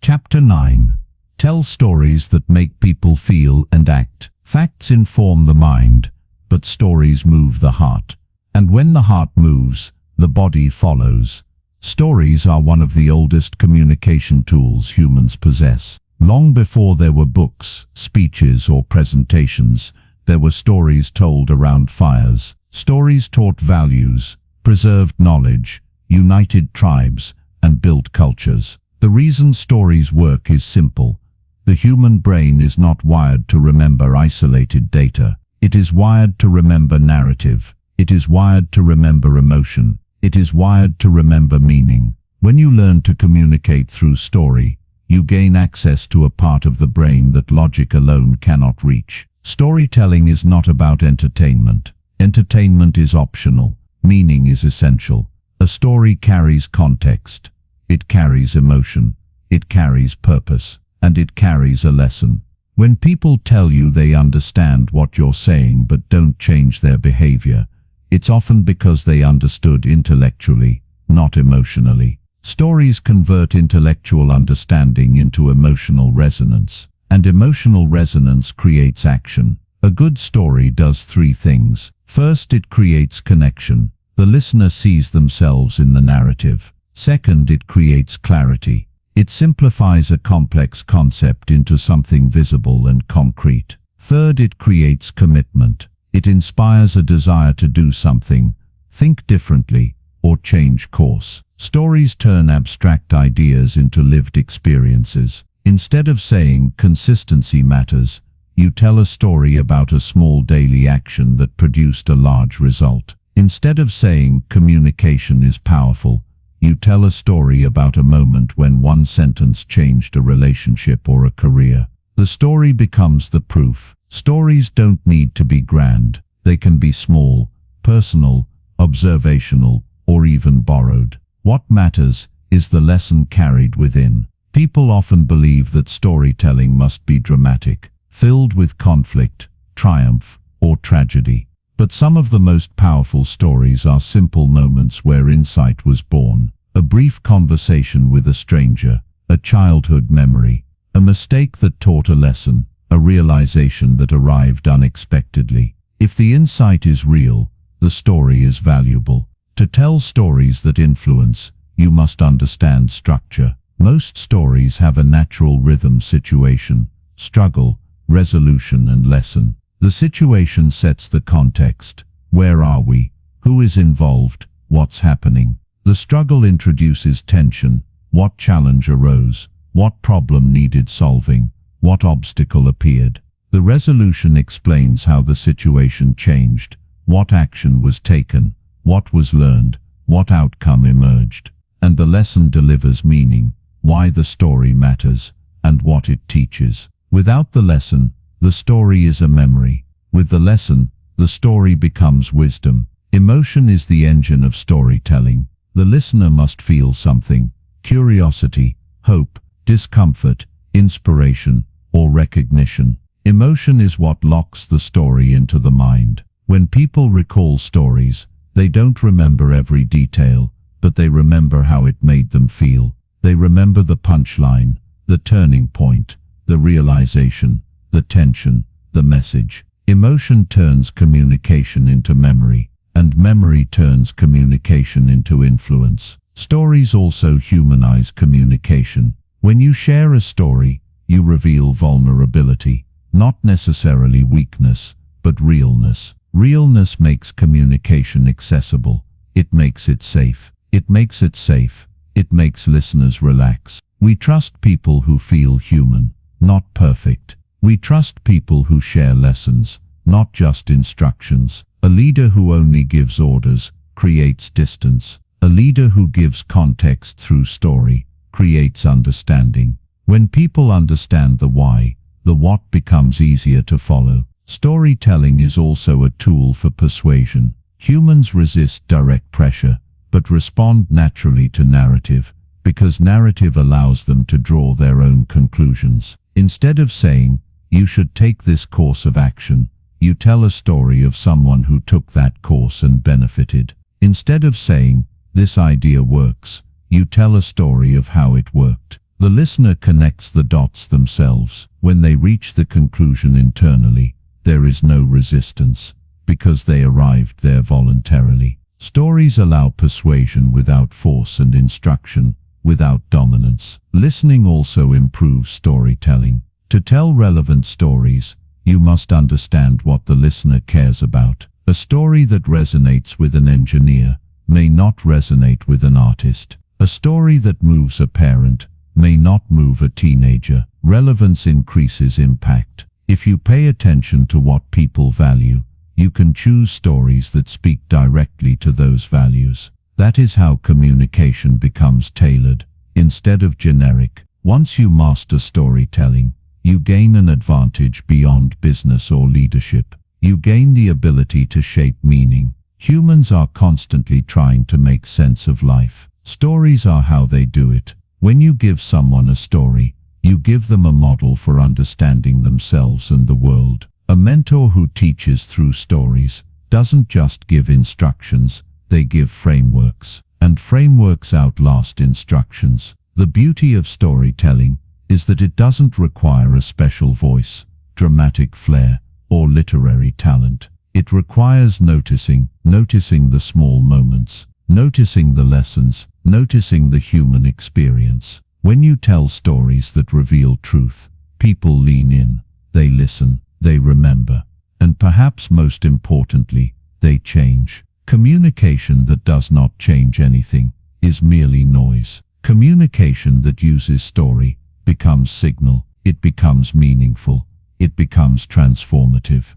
Chapter 9. Tell stories that make people feel and act. Facts inform the mind, but stories move the heart. And when the heart moves, the body follows. Stories are one of the oldest communication tools humans possess. Long before there were books, speeches, or presentations, there were stories told around fires. Stories taught values, preserved knowledge, united tribes, and built cultures. The reason stories work is simple. The human brain is not wired to remember isolated data. It is wired to remember narrative. It is wired to remember emotion. It is wired to remember meaning. When you learn to communicate through story, you gain access to a part of the brain that logic alone cannot reach. Storytelling is not about entertainment. Entertainment is optional. Meaning is essential. A story carries context. It carries emotion. It carries purpose. And it carries a lesson. When people tell you they understand what you're saying but don't change their behavior, it's often because they understood intellectually, not emotionally. Stories convert intellectual understanding into emotional resonance, and emotional resonance creates action. A good story does three things. First, it creates connection. The listener sees themselves in the narrative. Second, it creates clarity. It simplifies a complex concept into something visible and concrete. Third, it creates commitment. It inspires a desire to do something, think differently, or change course. Stories turn abstract ideas into lived experiences. Instead of saying consistency matters, you tell a story about a small daily action that produced a large result. Instead of saying communication is powerful, you tell a story about a moment when one sentence changed a relationship or a career. The story becomes the proof. Stories don't need to be grand. They can be small, personal, observational, or even borrowed. What matters is the lesson carried within. People often believe that storytelling must be dramatic, filled with conflict, triumph, or tragedy. But some of the most powerful stories are simple moments where insight was born. A brief conversation with a stranger, a childhood memory, a mistake that taught a lesson, a realization that arrived unexpectedly. If the insight is real, the story is valuable. To tell stories that influence, you must understand structure. Most stories have a natural rhythm: situation, struggle, resolution, and lesson. The situation sets the context. Where are we? Who is involved? What's happening? The struggle introduces tension. What challenge arose? What problem needed solving? What obstacle appeared? The resolution explains how the situation changed, what action was taken, what was learned, what outcome emerged. And the lesson delivers meaning, why the story matters, and what it teaches. Without the lesson, the story is a memory. With the lesson, the story becomes wisdom. Emotion is the engine of storytelling. The listener must feel something: curiosity, hope, discomfort, inspiration, or recognition. Emotion is what locks the story into the mind. When people recall stories, they don't remember every detail, but they remember how it made them feel. They remember the punchline, the turning point, the realization, the tension, the message. Emotion turns communication into memory, and memory turns communication into influence. Stories also humanize communication. When you share a story, you reveal vulnerability, not necessarily weakness, but realness. Realness makes communication accessible. It makes it safe. It makes it safe. It makes listeners relax. We trust people who feel human, not perfect. We trust people who share lessons, not just instructions. A leader who only gives orders creates distance. A leader who gives context through story creates understanding. When people understand the why, the what becomes easier to follow. Storytelling is also a tool for persuasion. Humans resist direct pressure, but respond naturally to narrative, because narrative allows them to draw their own conclusions. Instead of saying, "You should take this course of action," you tell a story of someone who took that course and benefited. Instead of saying, "This idea works," you tell a story of how it worked. The listener connects the dots themselves. When they reach the conclusion internally, there is no resistance, because they arrived there voluntarily. Stories allow persuasion without force and instruction, without dominance. Listening also improves storytelling. To tell relevant stories, you must understand what the listener cares about. A story that resonates with an engineer may not resonate with an artist. A story that moves a parent may not move a teenager. Relevance increases impact. If you pay attention to what people value, you can choose stories that speak directly to those values. That is how communication becomes tailored, instead of generic. Once you master storytelling, you gain an advantage beyond business or leadership. You gain the ability to shape meaning. Humans are constantly trying to make sense of life. Stories are how they do it. When you give someone a story, you give them a model for understanding themselves and the world. A mentor who teaches through stories doesn't just give instructions, they give frameworks. And frameworks outlast instructions. The beauty of storytelling is that it doesn't require a special voice, dramatic flair, or literary talent. It requires noticing the small moments, noticing the lessons, noticing the human experience. When you tell stories that reveal truth, people lean in, they listen, they remember, and perhaps most importantly, they change. Communication that does not change anything is merely noise. Communication that uses story becomes signal, it becomes meaningful, it becomes transformative.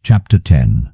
Chapter 10.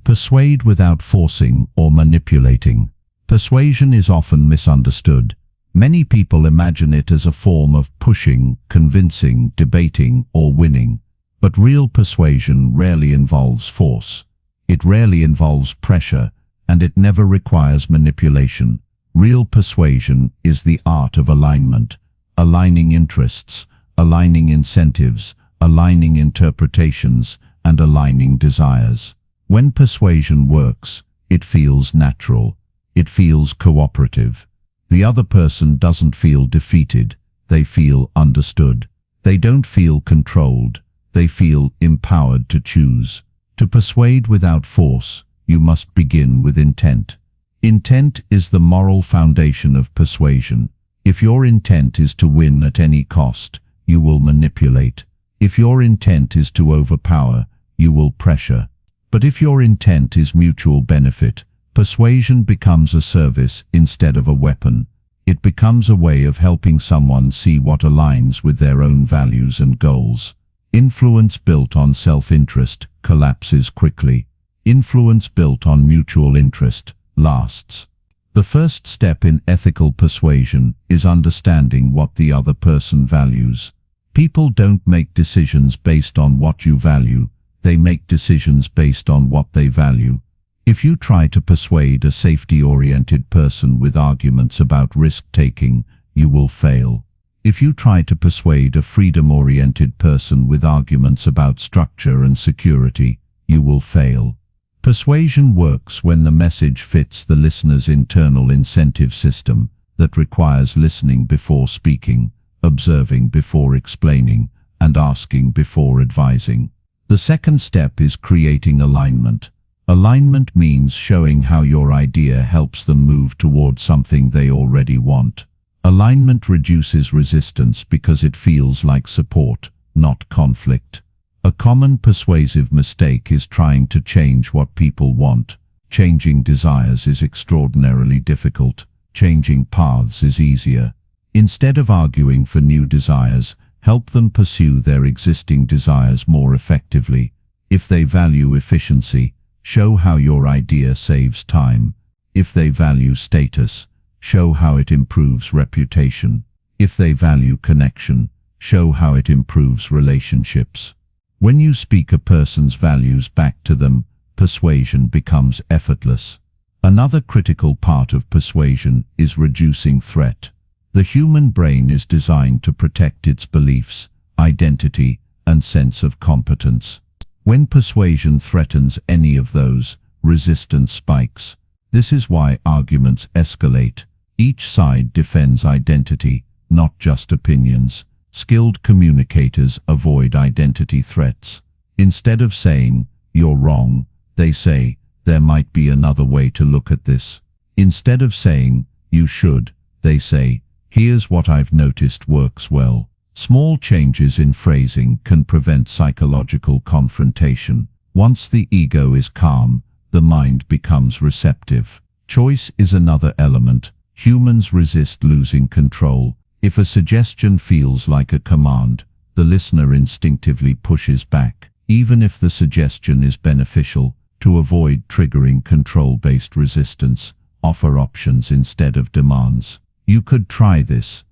Persuade without forcing or manipulating. Persuasion is often misunderstood. Many people imagine it as a form of pushing, convincing, debating, or winning. But real persuasion rarely involves force. It rarely involves pressure, and it never requires manipulation. Real persuasion is the art of alignment, aligning interests, aligning incentives, aligning interpretations, and aligning desires. When persuasion works, it feels natural. It feels cooperative. The other person doesn't feel defeated. They feel understood. They don't feel controlled. They feel empowered to choose. To persuade without force, you must begin with intent. Intent is the moral foundation of persuasion. If your intent is to win at any cost, you will manipulate. If your intent is to overpower, you will pressure. But if your intent is mutual benefit, persuasion becomes a service instead of a weapon. It becomes a way of helping someone see what aligns with their own values and goals. Influence built on self-interest collapses quickly. Influence built on mutual interest lasts. The first step in ethical persuasion is understanding what the other person values. People don't make decisions based on what you value, They make decisions based on what they value. If you try to persuade a safety-oriented person with arguments about risk-taking, you will fail. If you try to persuade a freedom-oriented person with arguments about structure and security, you will fail. Persuasion works when the message fits the listener's internal incentive system that requires listening before speaking, observing before explaining, and asking before advising. The second step is creating alignment. Alignment means showing how your idea helps them move towards something they already want. Alignment reduces resistance because it feels like support, not conflict. A common persuasive mistake is trying to change what people want. Changing desires is extraordinarily difficult. Changing paths is easier. Instead of arguing for new desires, help them pursue their existing desires more effectively. If they value efficiency, show how your idea saves time. If they value status, show how it improves reputation. If they value connection, show how it improves relationships. When you speak a person's values back to them, persuasion becomes effortless. Another critical part of persuasion is reducing threat. The human brain is designed to protect its beliefs, identity, and sense of competence. When persuasion threatens any of those, resistance spikes. This is why arguments escalate. Each side defends identity, not just opinions. Skilled communicators avoid identity threats. Instead of saying, "You're wrong," they say, "There might be another way to look at this." Instead of saying, "You should," they say, "Here's what I've noticed works well." Small changes in phrasing can prevent psychological confrontation. Once the ego is calm, the mind becomes receptive. Choice is another element. Humans resist losing control. If a suggestion feels like a command, the listener instinctively pushes back, even if the suggestion is beneficial. To avoid triggering control-based resistance, offer options instead of demands. "You could try this,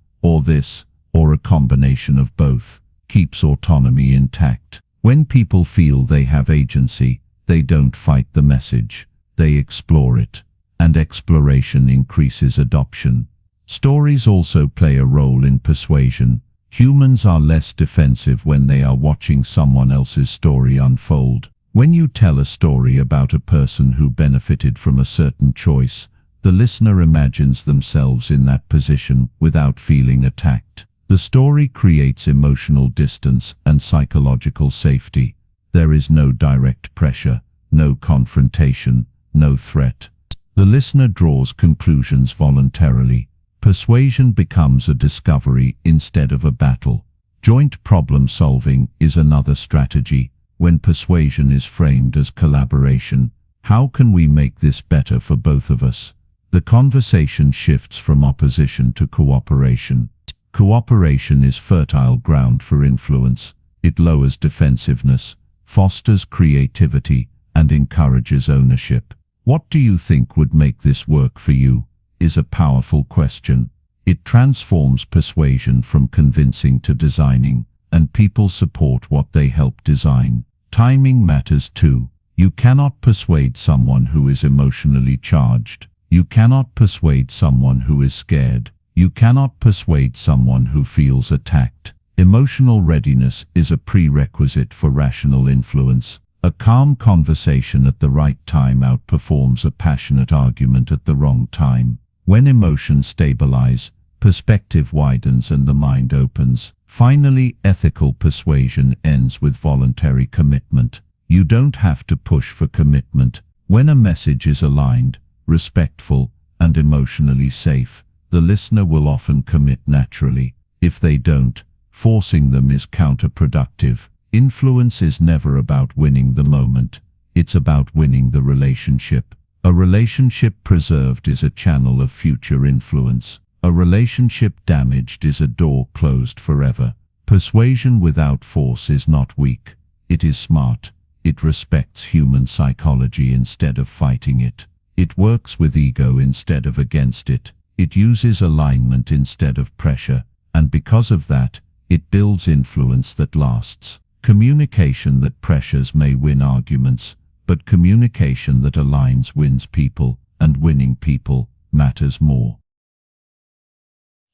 or a combination of both." Keeps autonomy intact. When people feel they have agency, they don't fight the message, they explore it. And exploration increases adoption. Stories also play a role in persuasion. Humans are less defensive when they are watching someone else's story unfold. When you tell a story about a person who benefited from a certain choice, the listener imagines themselves in that position without feeling attacked. The story creates emotional distance and psychological safety. There is no direct pressure, no confrontation, no threat. The listener draws conclusions voluntarily. Persuasion becomes a discovery instead of a battle. Joint problem solving is another strategy. When persuasion is framed as collaboration, how can we make this better for both of us? The conversation shifts from opposition to cooperation. Cooperation is fertile ground for influence. It lowers defensiveness, fosters creativity, and encourages ownership. What do you think would make this work for you? Is a powerful question. It transforms persuasion from convincing to designing, and people support what they help design. Timing matters too. You cannot persuade someone who is emotionally charged. You cannot persuade someone who is scared. You cannot persuade someone who feels attacked. Emotional readiness is a prerequisite for rational influence. A calm conversation at the right time outperforms a passionate argument at the wrong time. When emotions stabilize, perspective widens and the mind opens. Finally, ethical persuasion ends with voluntary commitment. You don't have to push for commitment. When a message is aligned, respectful, and emotionally safe, the listener will often commit naturally. If they don't, forcing them is counterproductive. Influence is never about winning the moment. It's about winning the relationship. A relationship preserved is a channel of future influence. A relationship damaged is a door closed forever. Persuasion without force is not weak. It is smart. It respects human psychology instead of fighting it. It works with ego instead of against it. It uses alignment instead of pressure. And because of that, it builds influence that lasts. Communication that pressures may win arguments, but communication that aligns wins people, and winning people matters more.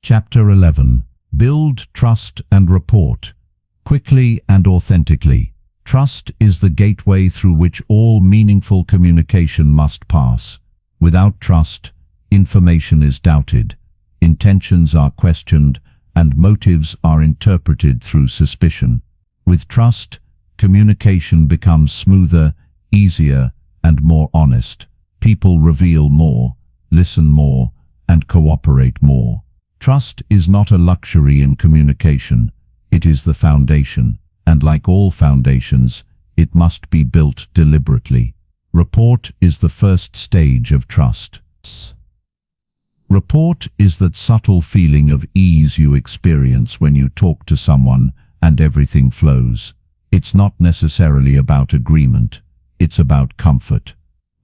Chapter 11. Build trust and rapport. Quickly and authentically. Trust is the gateway through which all meaningful communication must pass. Without trust, information is doubted, intentions are questioned, and motives are interpreted through suspicion. With trust, communication becomes smoother, easier, and more honest. People reveal more, listen more, and cooperate more. Trust is not a luxury in communication. It is the foundation, and like all foundations, it must be built deliberately. Rapport is the first stage of trust. Rapport is that subtle feeling of ease you experience when you talk to someone and everything flows. It's not necessarily about agreement, it's about comfort.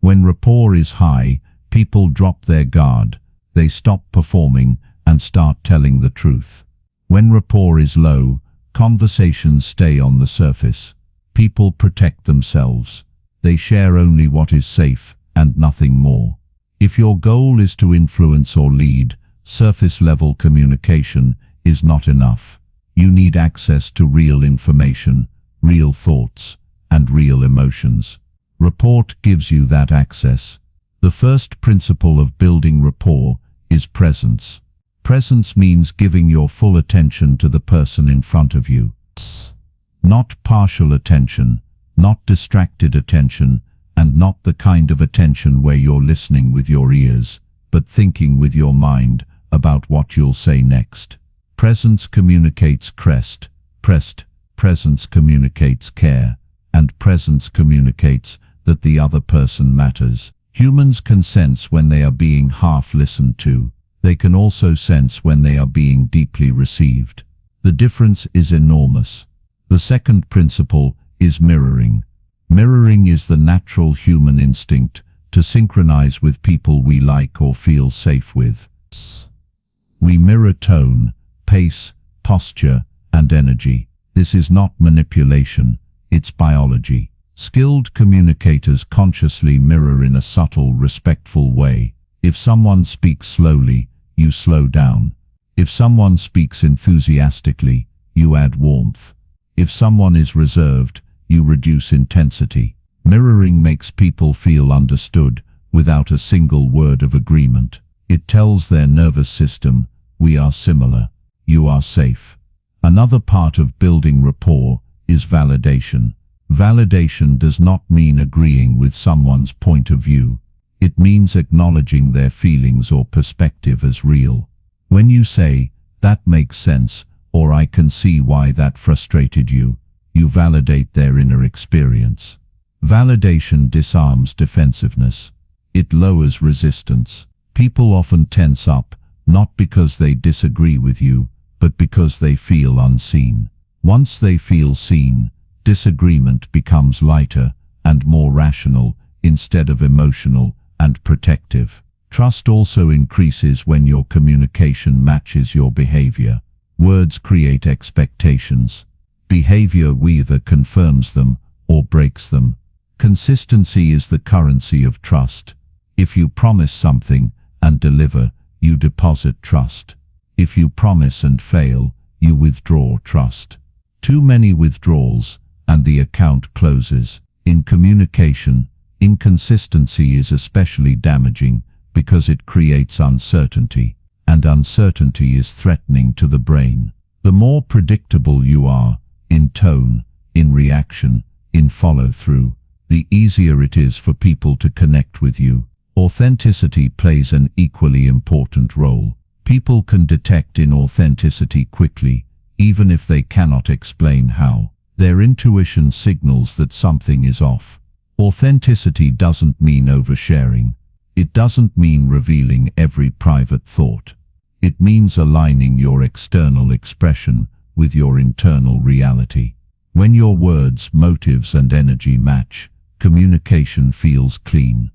When rapport is high, people drop their guard, they stop performing and start telling the truth. When rapport is low, conversations stay on the surface. People protect themselves. They share only what is safe and nothing more. If your goal is to influence or lead, surface-level communication is not enough. You need access to real information, real thoughts, and real emotions. Rapport gives you that access. The first principle of building rapport is presence. Presence means giving your full attention to the person in front of you. Not partial attention, not distracted attention, and not the kind of attention where you're listening with your ears, but thinking with your mind about what you'll say next. Presence communicates presence communicates care, and presence communicates that the other person matters. Humans can sense when they are being half listened to. They can also sense when they are being deeply received. The difference is enormous. The second principle is mirroring. Mirroring is the natural human instinct to synchronize with people we like or feel safe with. We mirror tone, pace, posture, and energy. This is not manipulation, it's biology. Skilled communicators consciously mirror in a subtle, respectful way. If someone speaks slowly, you slow down. If someone speaks enthusiastically, you add warmth. If someone is reserved, you reduce intensity. Mirroring makes people feel understood without a single word of agreement. It tells their nervous system, we are similar, you are safe. Another part of building rapport is validation. Validation does not mean agreeing with someone's point of view. It means acknowledging their feelings or perspective as real. When you say, that makes sense, or I can see why that frustrated you, you validate their inner experience. Validation disarms defensiveness. It lowers resistance. People often tense up, not because they disagree with you, but because they feel unseen. Once they feel seen, disagreement becomes lighter and more rational instead of emotional and protective. Trust also increases when your communication matches your behavior. Words create expectations. Behavior either confirms them or breaks them. Consistency is the currency of trust. If you promise something and deliver, you deposit trust. If you promise and fail, you withdraw trust. Too many withdrawals, and the account closes. In communication, inconsistency is especially damaging because it creates uncertainty, and uncertainty is threatening to the brain. The more predictable you are, in tone, in reaction, in follow-through, the easier it is for people to connect with you. Authenticity plays an equally important role. People can detect inauthenticity quickly, even if they cannot explain how. Their intuition signals that something is off. Authenticity doesn't mean oversharing. It doesn't mean revealing every private thought. It means aligning your external expression with your internal reality. When your words, motives, and energy match, communication feels clean.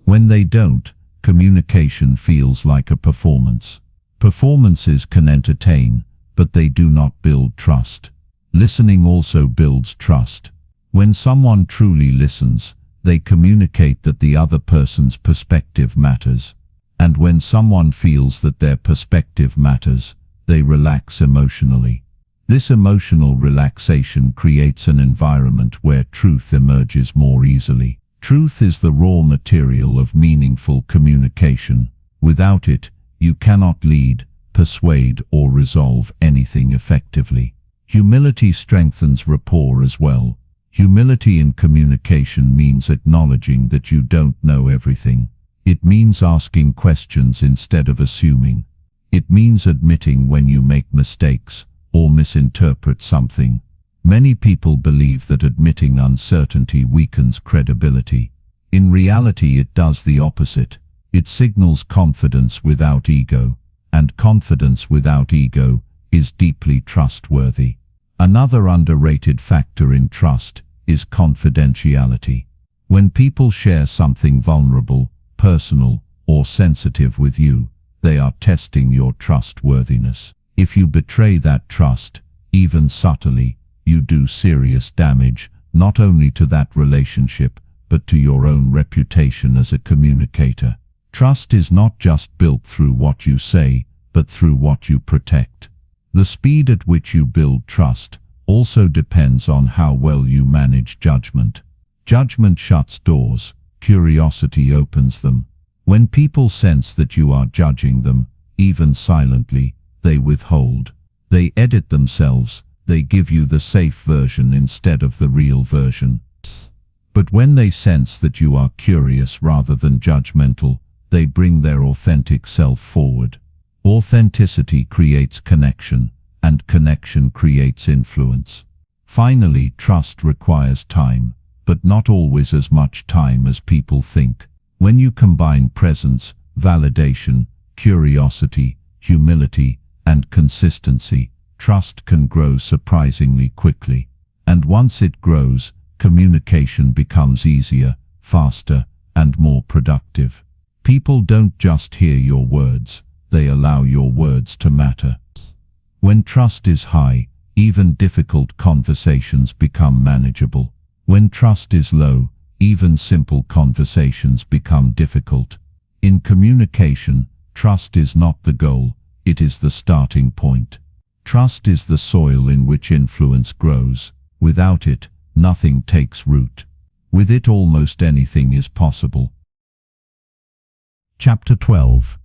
When they don't, communication feels like a performance. Performances can entertain, but they do not build trust. Listening also builds trust. When someone truly listens, they communicate that the other person's perspective matters. And when someone feels that their perspective matters, they relax emotionally. This emotional relaxation creates an environment where truth emerges more easily. Truth is the raw material of meaningful communication. Without it, you cannot lead, persuade, or resolve anything effectively. Humility strengthens rapport as well. Humility in communication means acknowledging that you don't know everything. It means asking questions instead of assuming. It means admitting when you make mistakes or misinterpret something. Many people believe that admitting uncertainty weakens credibility. In reality, it does the opposite. It signals confidence without ego, and confidence without ego is deeply trustworthy. Another underrated factor in trust is confidentiality. When people share something vulnerable, personal, or sensitive with you, they are testing your trustworthiness. If you betray that trust, even subtly, you do serious damage, not only to that relationship, but to your own reputation as a communicator. Trust is not just built through what you say, but through what you protect. The speed at which you build trust also depends on how well you manage judgment. Judgment shuts doors, curiosity opens them. When people sense that you are judging them, even silently, they withhold. They edit themselves. They give you the safe version instead of the real version. But when they sense that you are curious rather than judgmental, they bring their authentic self forward. Authenticity creates connection, and connection creates influence. Finally, trust requires time, but not always as much time as people think. When you combine presence, validation, curiosity, humility, and consistency, trust can grow surprisingly quickly. And once it grows, communication becomes easier, faster, and more productive. People don't just hear your words, they allow your words to matter. When trust is high, even difficult conversations become manageable. When trust is low, even simple conversations become difficult. In communication, trust is not the goal, it is the starting point. Trust is the soil in which influence grows. Without it, nothing takes root. With it, almost anything is possible. Chapter 12.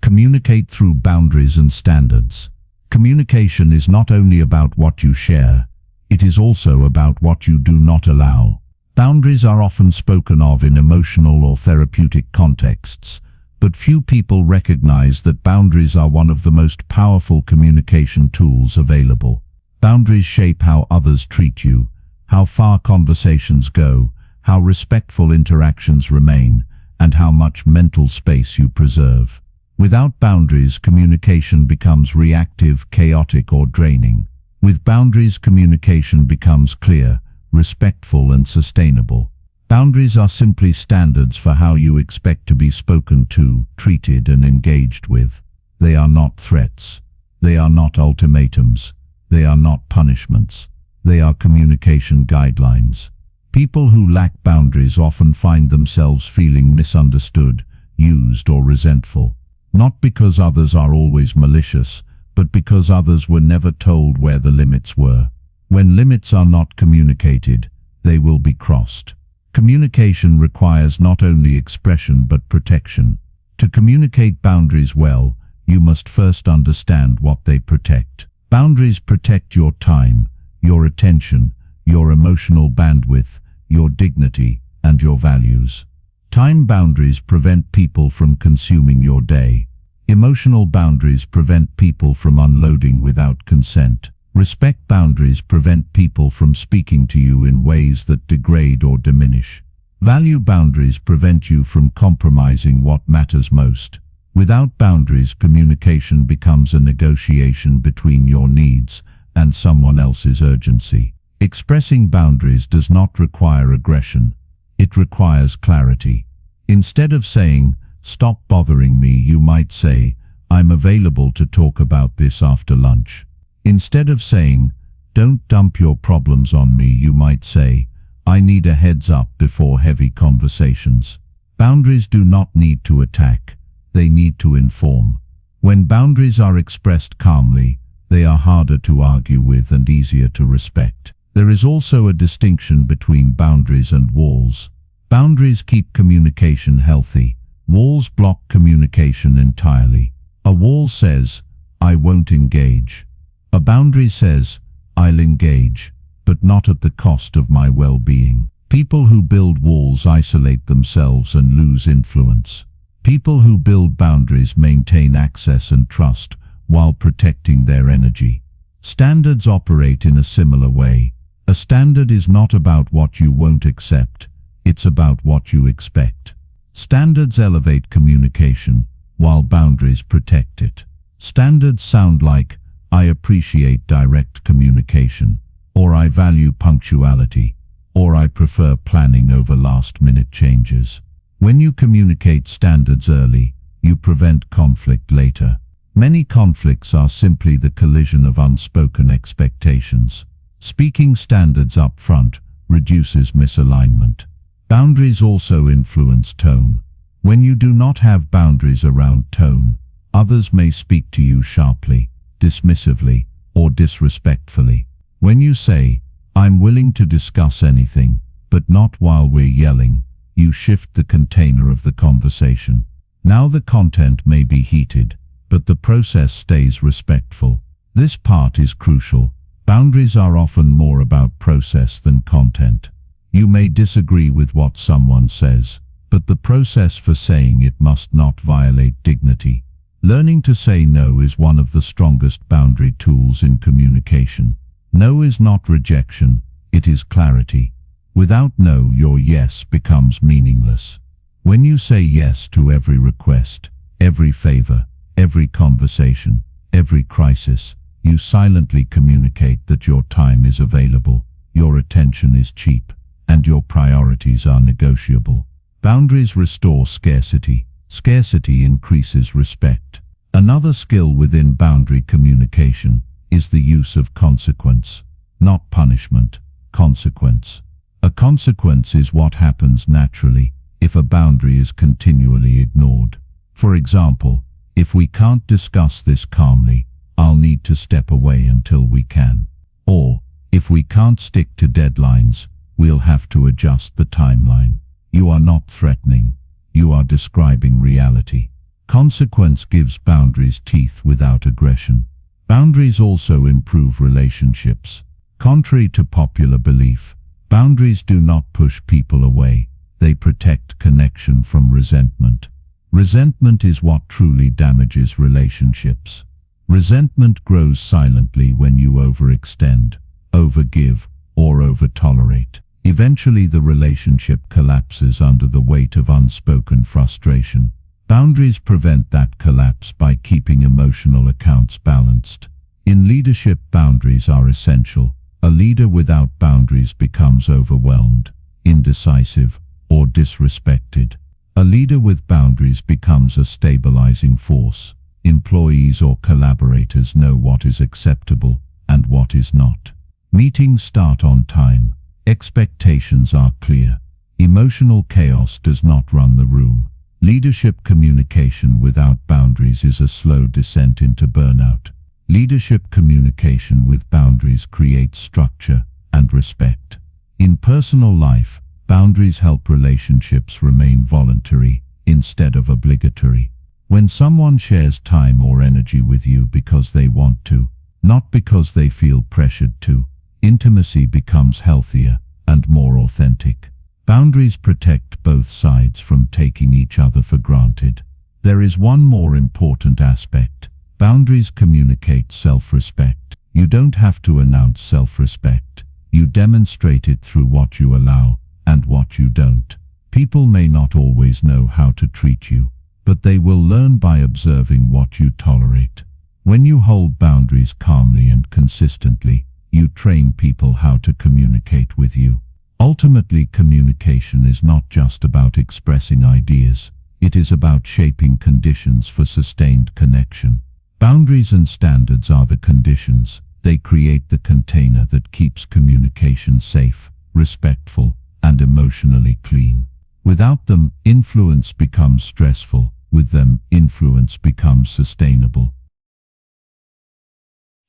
Communicate through boundaries and standards. Communication is not only about what you share, it is also about what you do not allow. Boundaries are often spoken of in emotional or therapeutic contexts, but few people recognize that boundaries are one of the most powerful communication tools available. Boundaries shape how others treat you, how far conversations go, how respectful interactions remain, and how much mental space you preserve. Without boundaries, communication becomes reactive, chaotic, or draining. With boundaries, communication becomes clear, respectful, and sustainable. Boundaries are simply standards for how you expect to be spoken to, treated, and engaged with. They are not threats. They are not ultimatums. They are not punishments. They are communication guidelines. People who lack boundaries often find themselves feeling misunderstood, used, or resentful. Not because others are always malicious, but because others were never told where the limits were. When limits are not communicated, they will be crossed. Communication requires not only expression but protection. To communicate boundaries well, you must first understand what they protect. Boundaries protect your time, your attention, your emotional bandwidth, your dignity, and your values. Time boundaries prevent people from consuming your day. Emotional boundaries prevent people from unloading without consent. Respect boundaries prevent people from speaking to you in ways that degrade or diminish. Value boundaries prevent you from compromising what matters most. Without boundaries, communication becomes a negotiation between your needs and someone else's urgency. Expressing boundaries does not require aggression. It requires clarity. Instead of saying, "Stop bothering me," you might say, "I'm available to talk about this after lunch." Instead of saying, Don't dump your problems on me, you might say. I need a heads up before heavy conversations. Boundaries do not need to attack, they need to inform. When boundaries are expressed calmly, they are harder to argue with and easier to respect. There is also a distinction between boundaries and walls. Boundaries keep communication healthy. Walls block communication entirely. A wall says, I won't engage. A boundary says, I'll engage, but not at the cost of my well-being. People who build walls isolate themselves and lose influence. People who build boundaries maintain access and trust while protecting their energy. Standards operate in a similar way. A standard is not about what you won't accept, it's about what you expect. Standards elevate communication, while boundaries protect it. Standards sound like, I appreciate direct communication, or I value punctuality, or I prefer planning over last-minute changes. When you communicate standards early, you prevent conflict later. Many conflicts are simply the collision of unspoken expectations. Speaking standards up front reduces misalignment. Boundaries also influence tone. When you do not have boundaries around tone, others may speak to you sharply, dismissively, or disrespectfully. When you say, I'm willing to discuss anything, but not while we're yelling, you shift the container of the conversation. Now the content may be heated, but the process stays respectful. This part is crucial. Boundaries are often more about process than content. You may disagree with what someone says, but the process for saying it must not violate dignity. Learning to say no is one of the strongest boundary tools in communication. No is not rejection, it is clarity. Without no, your yes becomes meaningless. When you say yes to every request, every favor, every conversation, every crisis, you silently communicate that your time is available, your attention is cheap, and your priorities are negotiable. Boundaries restore scarcity. Scarcity increases respect. Another skill within boundary communication is the use of consequence. Not punishment, consequence. A consequence is what happens naturally if a boundary is continually ignored. For example, if we can't discuss this calmly, I'll need to step away until we can. Or, if we can't stick to deadlines, we'll have to adjust the timeline. You are not threatening, you are describing reality. Consequence gives boundaries teeth without aggression. Boundaries also improve relationships. Contrary to popular belief, boundaries do not push people away, they protect connection from resentment. Resentment is what truly damages relationships. Resentment grows silently when you overextend, overgive, or overtolerate. Eventually the relationship collapses under the weight of unspoken frustration. Boundaries prevent that collapse by keeping emotional accounts balanced. In leadership, boundaries are essential. A leader without boundaries becomes overwhelmed, indecisive, or disrespected. A leader with boundaries becomes a stabilizing force. Employees or collaborators know what is acceptable and what is not. Meetings start on time. Expectations are clear. Emotional chaos does not run the room. Leadership communication without boundaries is a slow descent into burnout. Leadership communication with boundaries creates structure and respect. In personal life, boundaries help relationships remain voluntary instead of obligatory. When someone shares time or energy with you because they want to, not because they feel pressured to, intimacy becomes healthier and more authentic. Boundaries protect both sides from taking each other for granted. There is one more important aspect. Boundaries communicate self-respect. You don't have to announce self-respect. You demonstrate it through what you allow and what you don't. People may not always know how to treat you, but they will learn by observing what you tolerate. When you hold boundaries calmly and consistently, you train people how to communicate with you. Ultimately, communication is not just about expressing ideas. It is about shaping conditions for sustained connection. Boundaries and standards are the conditions. They create the container that keeps communication safe, respectful, and emotionally clean. Without them, influence becomes stressful. With them, influence becomes sustainable.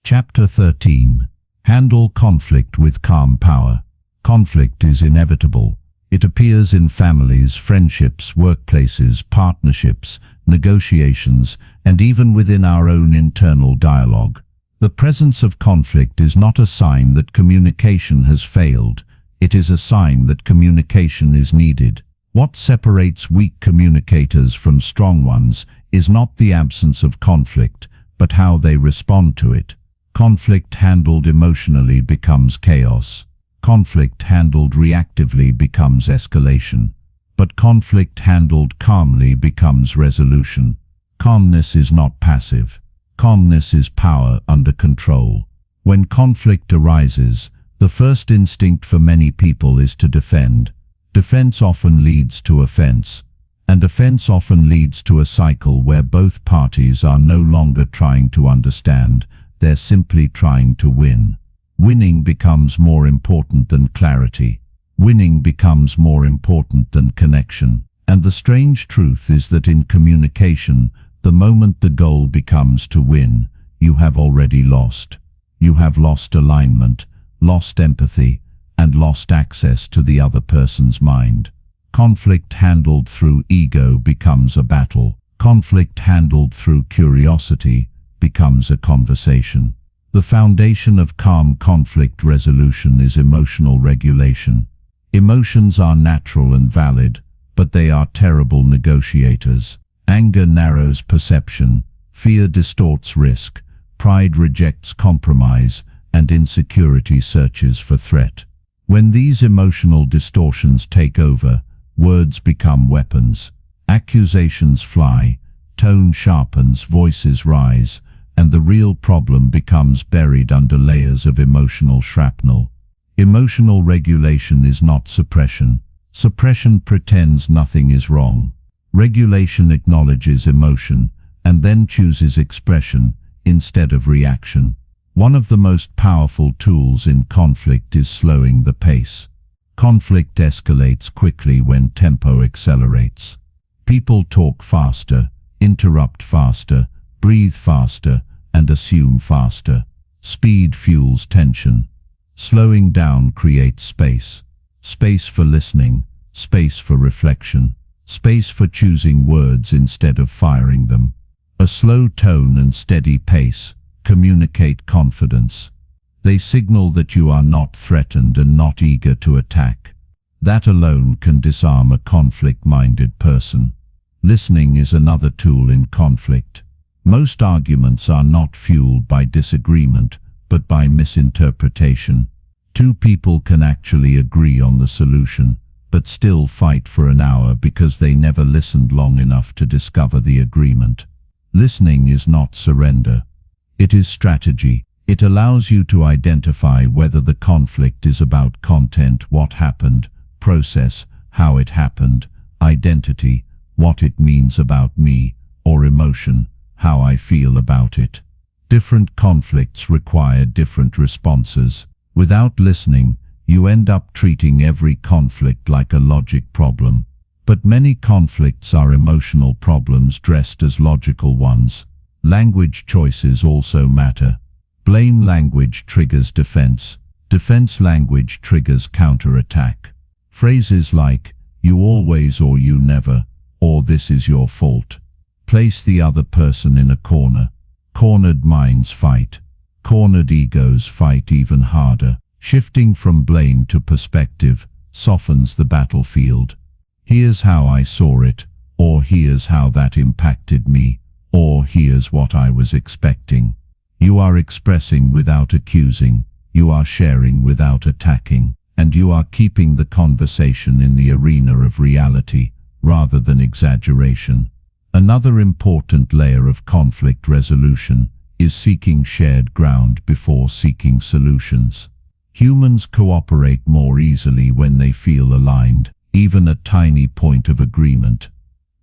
Chapter 13. Handle conflict with calm power. Conflict is inevitable. It appears in families, friendships, workplaces, partnerships, negotiations, and even within our own internal dialogue. The presence of conflict is not a sign that communication has failed. It is a sign that communication is needed. What separates weak communicators from strong ones is not the absence of conflict, but how they respond to it. Conflict handled emotionally becomes chaos. Conflict handled reactively becomes escalation. But conflict handled calmly becomes resolution. Calmness is not passive. Calmness is power under control. When conflict arises, the first instinct for many people is to defend. Defense often leads to offense, and offense often leads to a cycle where both parties are no longer trying to understand, they're simply trying to win. Winning becomes more important than clarity. Winning becomes more important than connection. And the strange truth is that in communication, the moment the goal becomes to win, you have already lost. You have lost alignment, lost empathy, and lost access to the other person's mind. Conflict handled through ego becomes a battle. Conflict handled through curiosity becomes a conversation. The foundation of calm conflict resolution is emotional regulation. Emotions are natural and valid, but they are terrible negotiators. Anger narrows perception, fear distorts risk, pride rejects compromise, and insecurity searches for threat. When these emotional distortions take over, words become weapons. Accusations fly, tone sharpens, voices rise, and the real problem becomes buried under layers of emotional shrapnel. Emotional regulation is not suppression. Suppression pretends nothing is wrong. Regulation acknowledges emotion and then chooses expression instead of reaction. One of the most powerful tools in conflict is slowing the pace. Conflict escalates quickly when tempo accelerates. People talk faster, interrupt faster, breathe faster, and assume faster. Speed fuels tension. Slowing down creates space. Space for listening, space for reflection, space for choosing words instead of firing them. A slow tone and steady pace communicate confidence. They signal that you are not threatened and not eager to attack. That alone can disarm a conflict-minded person. Listening is another tool in conflict. Most arguments are not fueled by disagreement, but by misinterpretation. Two people can actually agree on the solution, but still fight for an hour because they never listened long enough to discover the agreement. Listening is not surrender. It is strategy. It allows you to identify whether the conflict is about content, what happened, process, how it happened, identity, what it means about me, or emotion, how I feel about it. Different conflicts require different responses. Without listening, you end up treating every conflict like a logic problem. But many conflicts are emotional problems dressed as logical ones. Language choices also matter. Blame language triggers defense. Defense language triggers counterattack. Phrases like, "you always" or "you never," or "this is your fault," place the other person in a corner. Cornered minds fight. Cornered egos fight even harder. Shifting from blame to perspective softens the battlefield. Here's how I saw it, or here's how that impacted me, or here's what I was expecting. You are expressing without accusing, you are sharing without attacking, and you are keeping the conversation in the arena of reality rather than exaggeration. Another important layer of conflict resolution is seeking shared ground before seeking solutions. Humans cooperate more easily when they feel aligned, even a tiny point of agreement.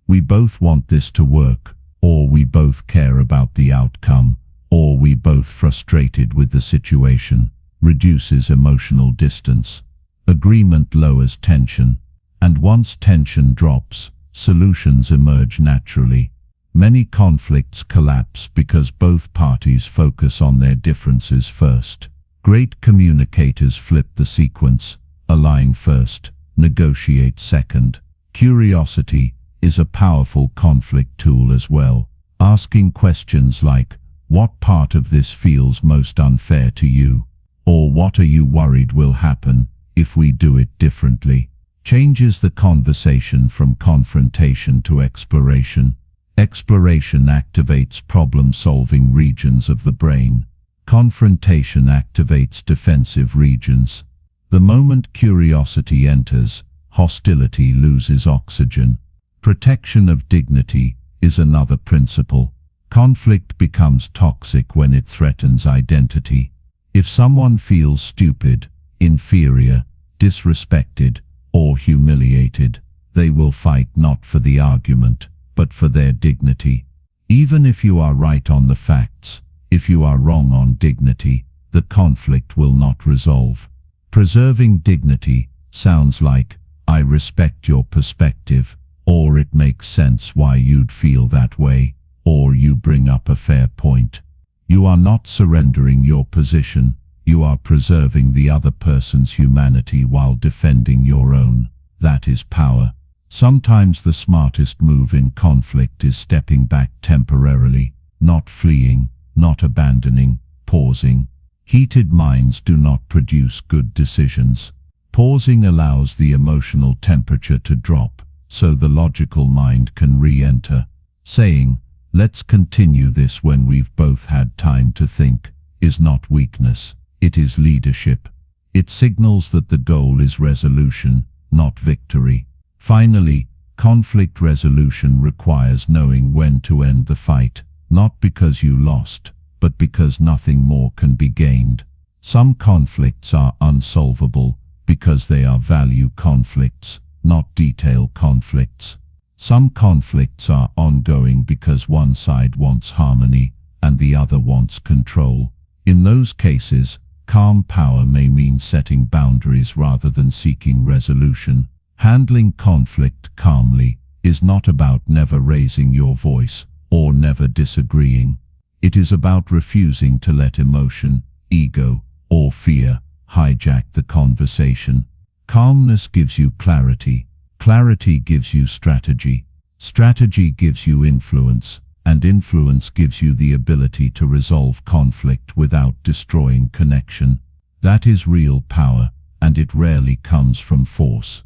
We both want this to work, or we both care about the outcome, or we both frustrated with the situation, reduces emotional distance. Agreement lowers tension, and once tension drops, solutions emerge naturally. Many conflicts collapse because both parties focus on their differences first. Great communicators flip the sequence: align first, negotiate second. Curiosity is a powerful conflict tool as well. Asking questions like, "What part of this feels most unfair to you?" or "What are you worried will happen if we do it differently?" changes the conversation from confrontation to exploration. Exploration activates problem-solving regions of the brain. Confrontation activates defensive regions. The moment curiosity enters, hostility loses oxygen. Protection of dignity is another principle. Conflict becomes toxic when it threatens identity. If someone feels stupid, inferior, disrespected, or humiliated, they will fight not for the argument, but for their dignity. Even if you are right on the facts, if you are wrong on dignity, the conflict will not resolve. Preserving dignity sounds like, "I respect your perspective," or "It makes sense why you'd feel that way," or "You bring up a fair point." You are not surrendering your position, you are preserving the other person's humanity while defending your own. That is power. Sometimes the smartest move in conflict is stepping back temporarily, not fleeing, not abandoning, pausing. Heated minds do not produce good decisions. Pausing allows the emotional temperature to drop, so the logical mind can re-enter. Saying, "Let's continue this when we've both had time to think," is not weakness, it is leadership. It signals that the goal is resolution, not victory. Finally, conflict resolution requires knowing when to end the fight, not because you lost, but because nothing more can be gained. Some conflicts are unsolvable because they are value conflicts, not detail conflicts. Some conflicts are ongoing because one side wants harmony and the other wants control. In those cases, calm power may mean setting boundaries rather than seeking resolution. Handling conflict calmly is not about never raising your voice or never disagreeing. It is about refusing to let emotion, ego, or fear hijack the conversation. Calmness gives you clarity. Clarity gives you strategy. Strategy gives you influence, and influence gives you the ability to resolve conflict without destroying connection. That is real power, and it rarely comes from force.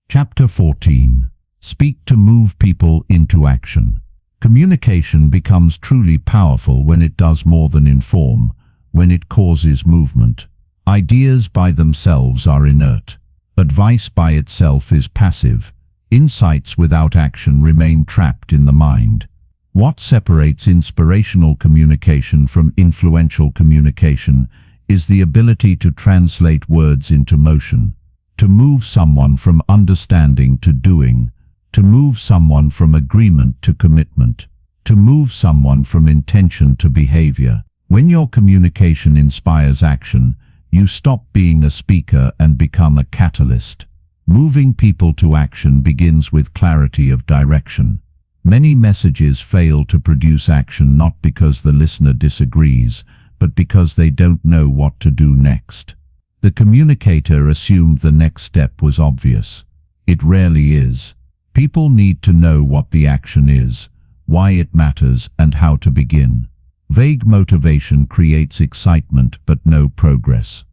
Chapter 14. Speak to move people into action. Communication becomes truly powerful when it does more than inform, when it causes movement. Ideas by themselves are inert. Advice by itself is passive. Insights without action remain trapped in the mind. What separates inspirational communication from influential communication is the ability to translate words into motion, to move someone from understanding to doing, to move someone from agreement to commitment, to move someone from intention to behavior. When your communication inspires action, you stop being a speaker and become a catalyst. Moving people to action begins with clarity of direction. Many messages fail to produce action not because the listener disagrees, but because they don't know what to do next. The communicator assumed the next step was obvious. It rarely is. People need to know what the action is, why it matters, and how to begin. Vague motivation creates excitement but no progress.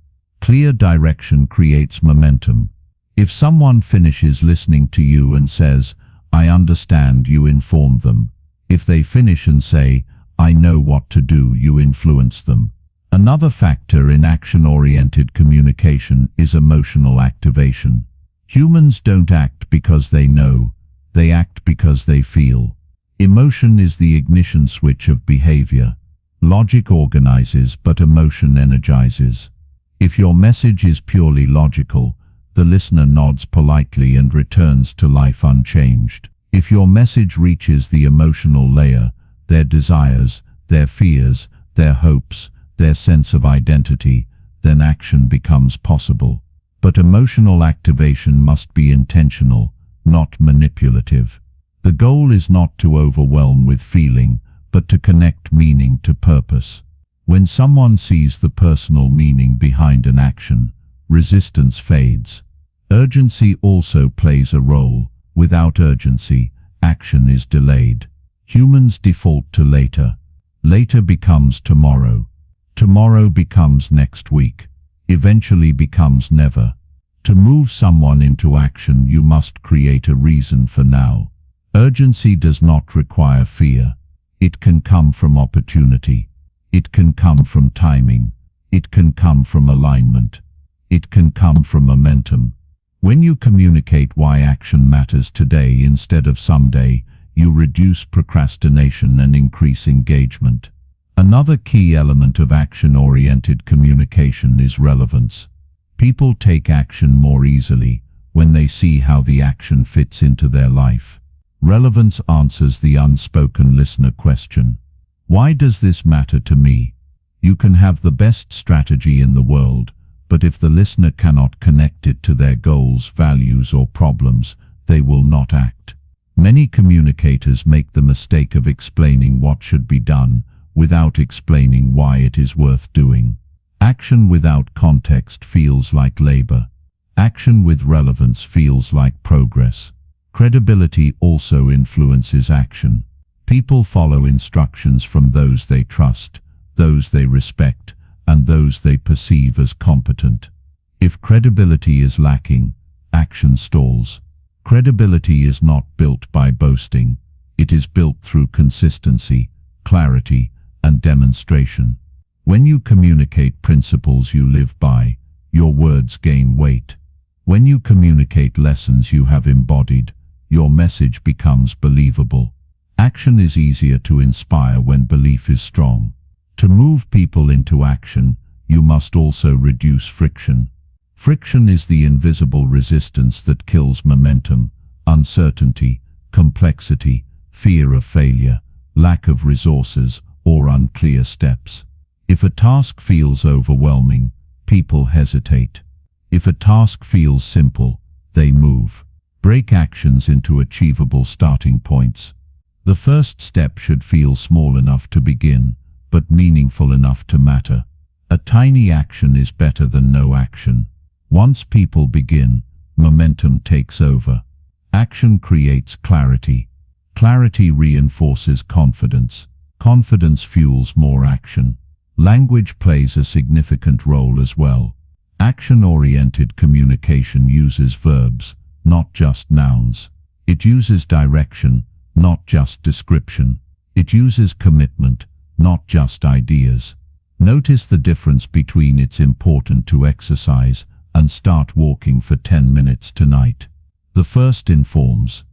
Clear direction creates momentum. If someone finishes listening to you and says, "I understand," you inform them. If they finish and say, "I know what to do," you influence them. Another factor in action-oriented communication is emotional activation. Humans don't act because they know, they act because they feel. Emotion is the ignition switch of behavior. Logic organizes, but emotion energizes. If your message is purely logical, the listener nods politely and returns to life unchanged. If your message reaches the emotional layer, their desires, their fears, their hopes, their sense of identity, then action becomes possible. But emotional activation must be intentional, not manipulative. The goal is not to overwhelm with feeling, but to connect meaning to purpose. When someone sees the personal meaning behind an action, resistance fades. Urgency also plays a role. Without urgency, action is delayed. Humans default to later. Later becomes tomorrow. Tomorrow becomes next week. Eventually becomes never. To move someone into action, you must create a reason for now. Urgency does not require fear. It can come from opportunity. It can come from timing. It can come from alignment. It can come from momentum. When you communicate why action matters today instead of someday, you reduce procrastination and increase engagement. Another key element of action-oriented communication is relevance. People take action more easily when they see how the action fits into their life. Relevance answers the unspoken listener question. Why does this matter to me? You can have the best strategy in the world, but if the listener cannot connect it to their goals, values, or problems, they will not act. Many communicators make the mistake of explaining what should be done without explaining why it is worth doing. Action without context feels like labor. Action with relevance feels like progress. Credibility also influences action. People follow instructions from those they trust, those they respect, and those they perceive as competent. If credibility is lacking, action stalls. Credibility is not built by boasting. It is built through consistency, clarity, and demonstration. When you communicate principles you live by, your words gain weight. When you communicate lessons you have embodied, your message becomes believable. Action is easier to inspire when belief is strong. To move people into action, you must also reduce friction. Friction is the invisible resistance that kills momentum, uncertainty, complexity, fear of failure, lack of resources, or unclear steps. If a task feels overwhelming, people hesitate. If a task feels simple, they move. Break actions into achievable starting points. The first step should feel small enough to begin, but meaningful enough to matter. A tiny action is better than no action. Once people begin, momentum takes over. Action creates clarity. Clarity reinforces confidence. Confidence fuels more action. Language plays a significant role as well. Action-oriented communication uses verbs, not just nouns. It uses direction, not just description. It uses commitment, not just ideas. Notice the difference between "it's important to exercise" and "start walking for 10 minutes tonight." The first informs.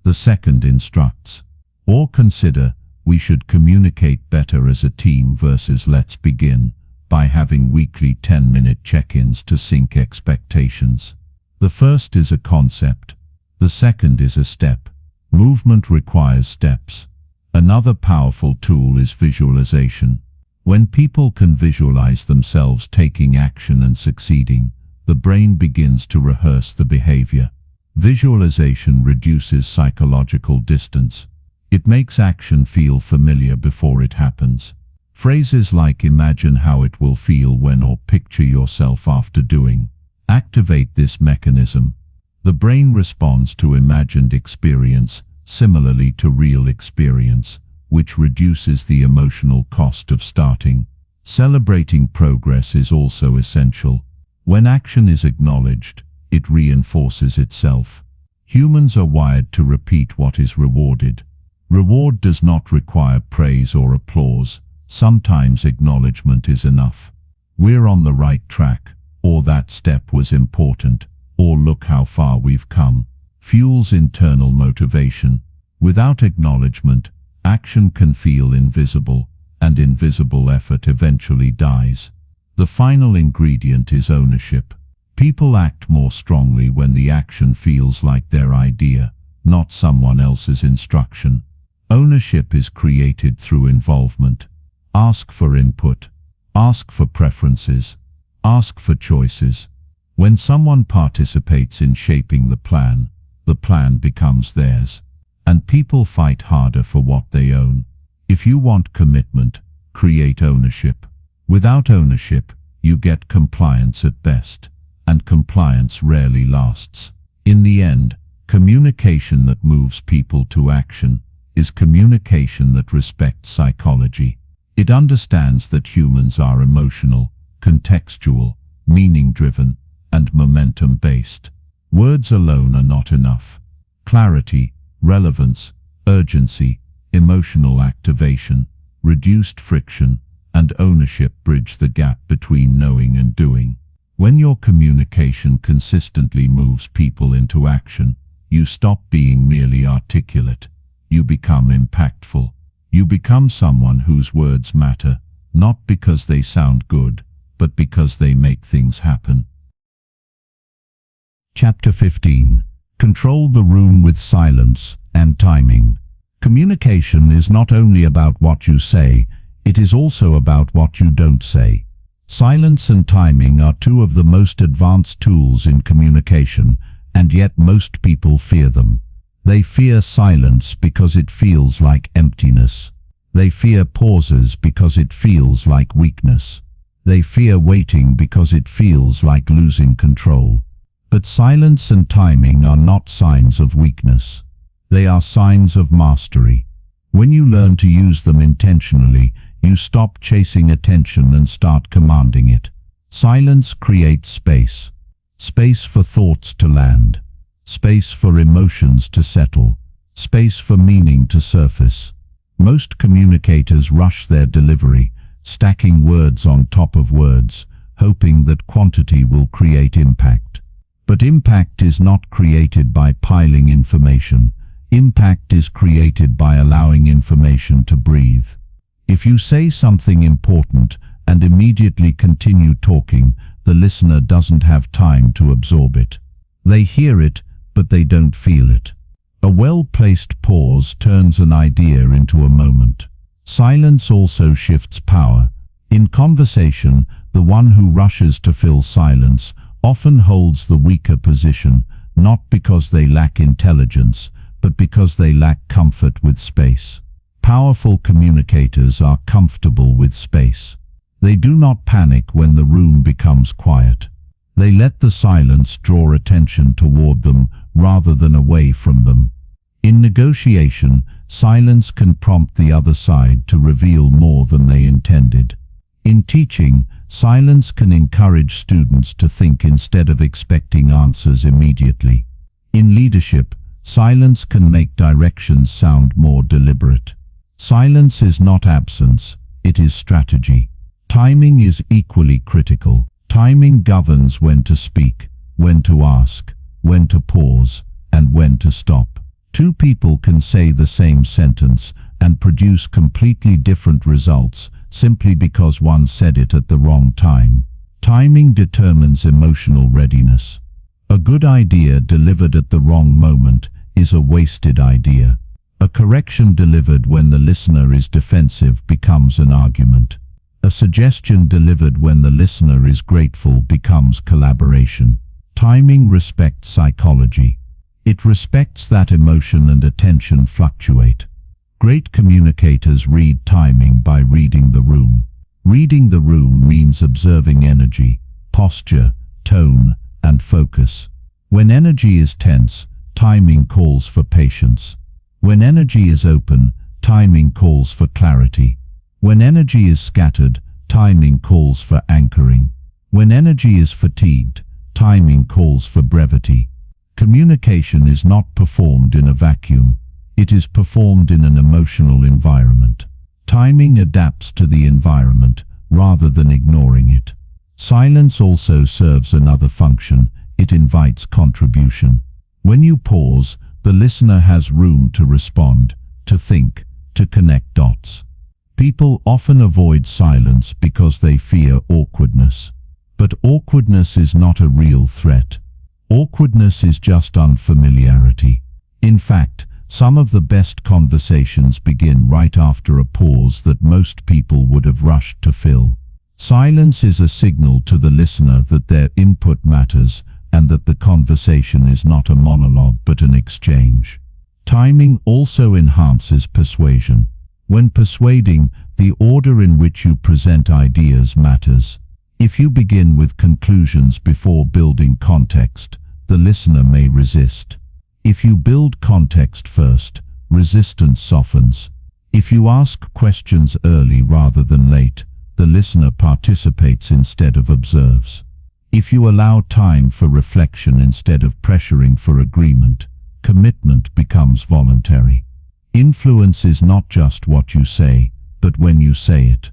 The second instructs. Or consider, we should communicate better as a team versus "let's begin," by having weekly 10-minute check-ins to sync expectations. The first is a concept. The second is a step. Movement requires steps. Another powerful tool is visualization. When people can visualize themselves taking action and succeeding, the brain begins to rehearse the behavior. Visualization reduces psychological distance. It makes action feel familiar before it happens. Phrases like "imagine how it will feel when" or "picture yourself after doing" activate this mechanism. The brain responds to imagined experience similarly to real experience, which reduces the emotional cost of starting. Celebrating progress is also essential. When action is acknowledged, it reinforces itself. Humans are wired to repeat what is rewarded. Reward does not require praise or applause. Sometimes acknowledgement is enough. "We're on the right track," or "that step was important," or "look how far we've come," fuels internal motivation. Without acknowledgement, action can feel invisible, and invisible effort eventually dies. The final ingredient is ownership. People act more strongly when the action feels like their idea, not someone else's instruction. Ownership is created through involvement. Ask for input. Ask for preferences. Ask for choices. When someone participates in shaping the plan becomes theirs. And people fight harder for what they own. If you want commitment, create ownership. Without ownership, you get compliance at best, and compliance rarely lasts. In the end, communication that moves people to action is communication that respects psychology. It understands that humans are emotional, contextual, meaning-driven, and momentum-based. Words alone are not enough. Clarity, relevance, urgency, emotional activation, reduced friction, and ownership bridge the gap between knowing and doing. When your communication consistently moves people into action, you stop being merely articulate. You become impactful. You become someone whose words matter, not because they sound good, but because they make things happen. Chapter 15. Control the room with silence and timing. Communication is not only about what you say, it is also about what you don't say. Silence and timing are two of the most advanced tools in communication, and yet most people fear them. They fear silence because it feels like emptiness. They fear pauses because it feels like weakness. They fear waiting because it feels like losing control. But silence and timing are not signs of weakness. They are signs of mastery. When you learn to use them intentionally, you stop chasing attention and start commanding it. Silence creates space. Space for thoughts to land. Space for emotions to settle. Space for meaning to surface. Most communicators rush their delivery, stacking words on top of words, hoping that quantity will create impact. But impact is not created by piling information. Impact is created by allowing information to breathe. If you say something important and immediately continue talking, the listener doesn't have time to absorb it. They hear it, but they don't feel it. A well-placed pause turns an idea into a moment. Silence also shifts power. In conversation, the one who rushes to fill silence often holds the weaker position, not because they lack intelligence, but because they lack comfort with space. Powerful communicators are comfortable with space. They do not panic when the room becomes quiet. They let the silence draw attention toward them rather than away from them. In negotiation, silence can prompt the other side to reveal more than they intended. In teaching, silence can encourage students to think instead of expecting answers immediately. In leadership, silence can make directions sound more deliberate. Silence is not absence, it is strategy. Timing is equally critical. Timing governs when to speak, when to ask, when to pause, and when to stop. Two people can say the same sentence and produce completely different results simply because one said it at the wrong time. Timing determines emotional readiness. A good idea delivered at the wrong moment is a wasted idea. A correction delivered when the listener is defensive becomes an argument. A suggestion delivered when the listener is grateful becomes collaboration. Timing respects psychology. It respects that emotion and attention fluctuate. Great communicators read timing by reading the room. Reading the room means observing energy, posture, tone, and focus. When energy is tense, timing calls for patience. When energy is open, timing calls for clarity. When energy is scattered, timing calls for anchoring. When energy is fatigued, timing calls for brevity. Communication is not performed in a vacuum. It is performed in an emotional environment. Timing adapts to the environment rather than ignoring it. Silence also serves another function. It invites contribution. When you pause, the listener has room to respond, to think, to connect dots. People often avoid silence because they fear awkwardness. But awkwardness is not a real threat. Awkwardness is just unfamiliarity. In fact, Some of the best conversations begin right after a pause that most people would have rushed to fill. Silence is a signal to the listener that their input matters and that the conversation is not a monologue but an exchange. Timing also enhances persuasion. When persuading, the order in which you present ideas matters. If you begin with conclusions before building context, the listener may resist. If you build context first, resistance softens. If you ask questions early rather than late, the listener participates instead of observes. If you allow time for reflection instead of pressuring for agreement, commitment becomes voluntary. Influence is not just what you say, but when you say it.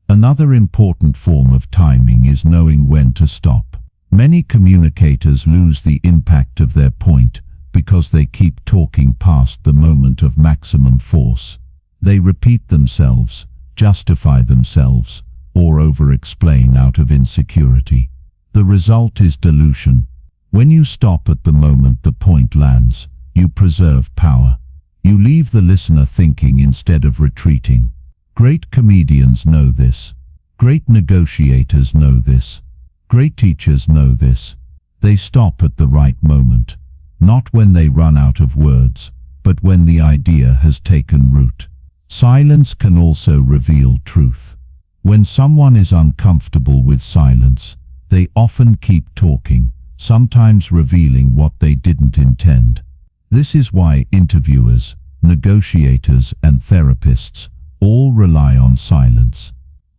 Another important form of timing is knowing when to stop. Many communicators lose the impact of their point because they keep talking past the moment of maximum force. They repeat themselves, justify themselves, or over-explain out of insecurity. The result is dilution. When you stop at the moment the point lands, you preserve power. You leave the listener thinking instead of retreating. Great comedians know this. Great negotiators know this. Great teachers know this. They stop at the right moment. Not when they run out of words, but when the idea has taken root. Silence can also reveal truth. When someone is uncomfortable with silence, they often keep talking, sometimes revealing what they didn't intend. This is why interviewers, negotiators, and therapists all rely on silence.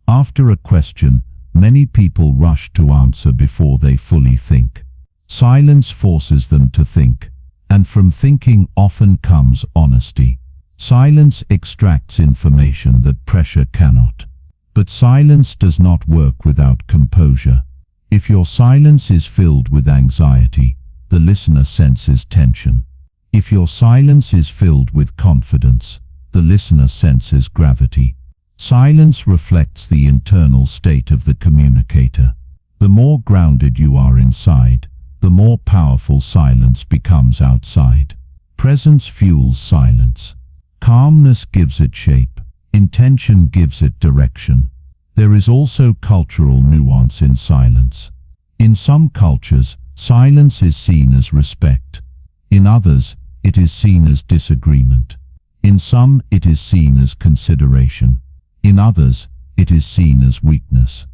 After a question, many people rush to answer before they fully think. Silence forces them to think, and from thinking often comes honesty. Silence extracts information that pressure cannot. But silence does not work without composure. If your silence is filled with anxiety, the listener senses tension. If your silence is filled with confidence, the listener senses gravity. Silence reflects the internal state of the communicator. The more grounded you are inside, the more powerful silence becomes outside. Presence fuels silence. Calmness gives it shape. Intention gives it direction. There is also cultural nuance in silence. In some cultures, silence is seen as respect. In others, it is seen as disagreement. In some, it is seen as consideration. In others, it is seen as weakness.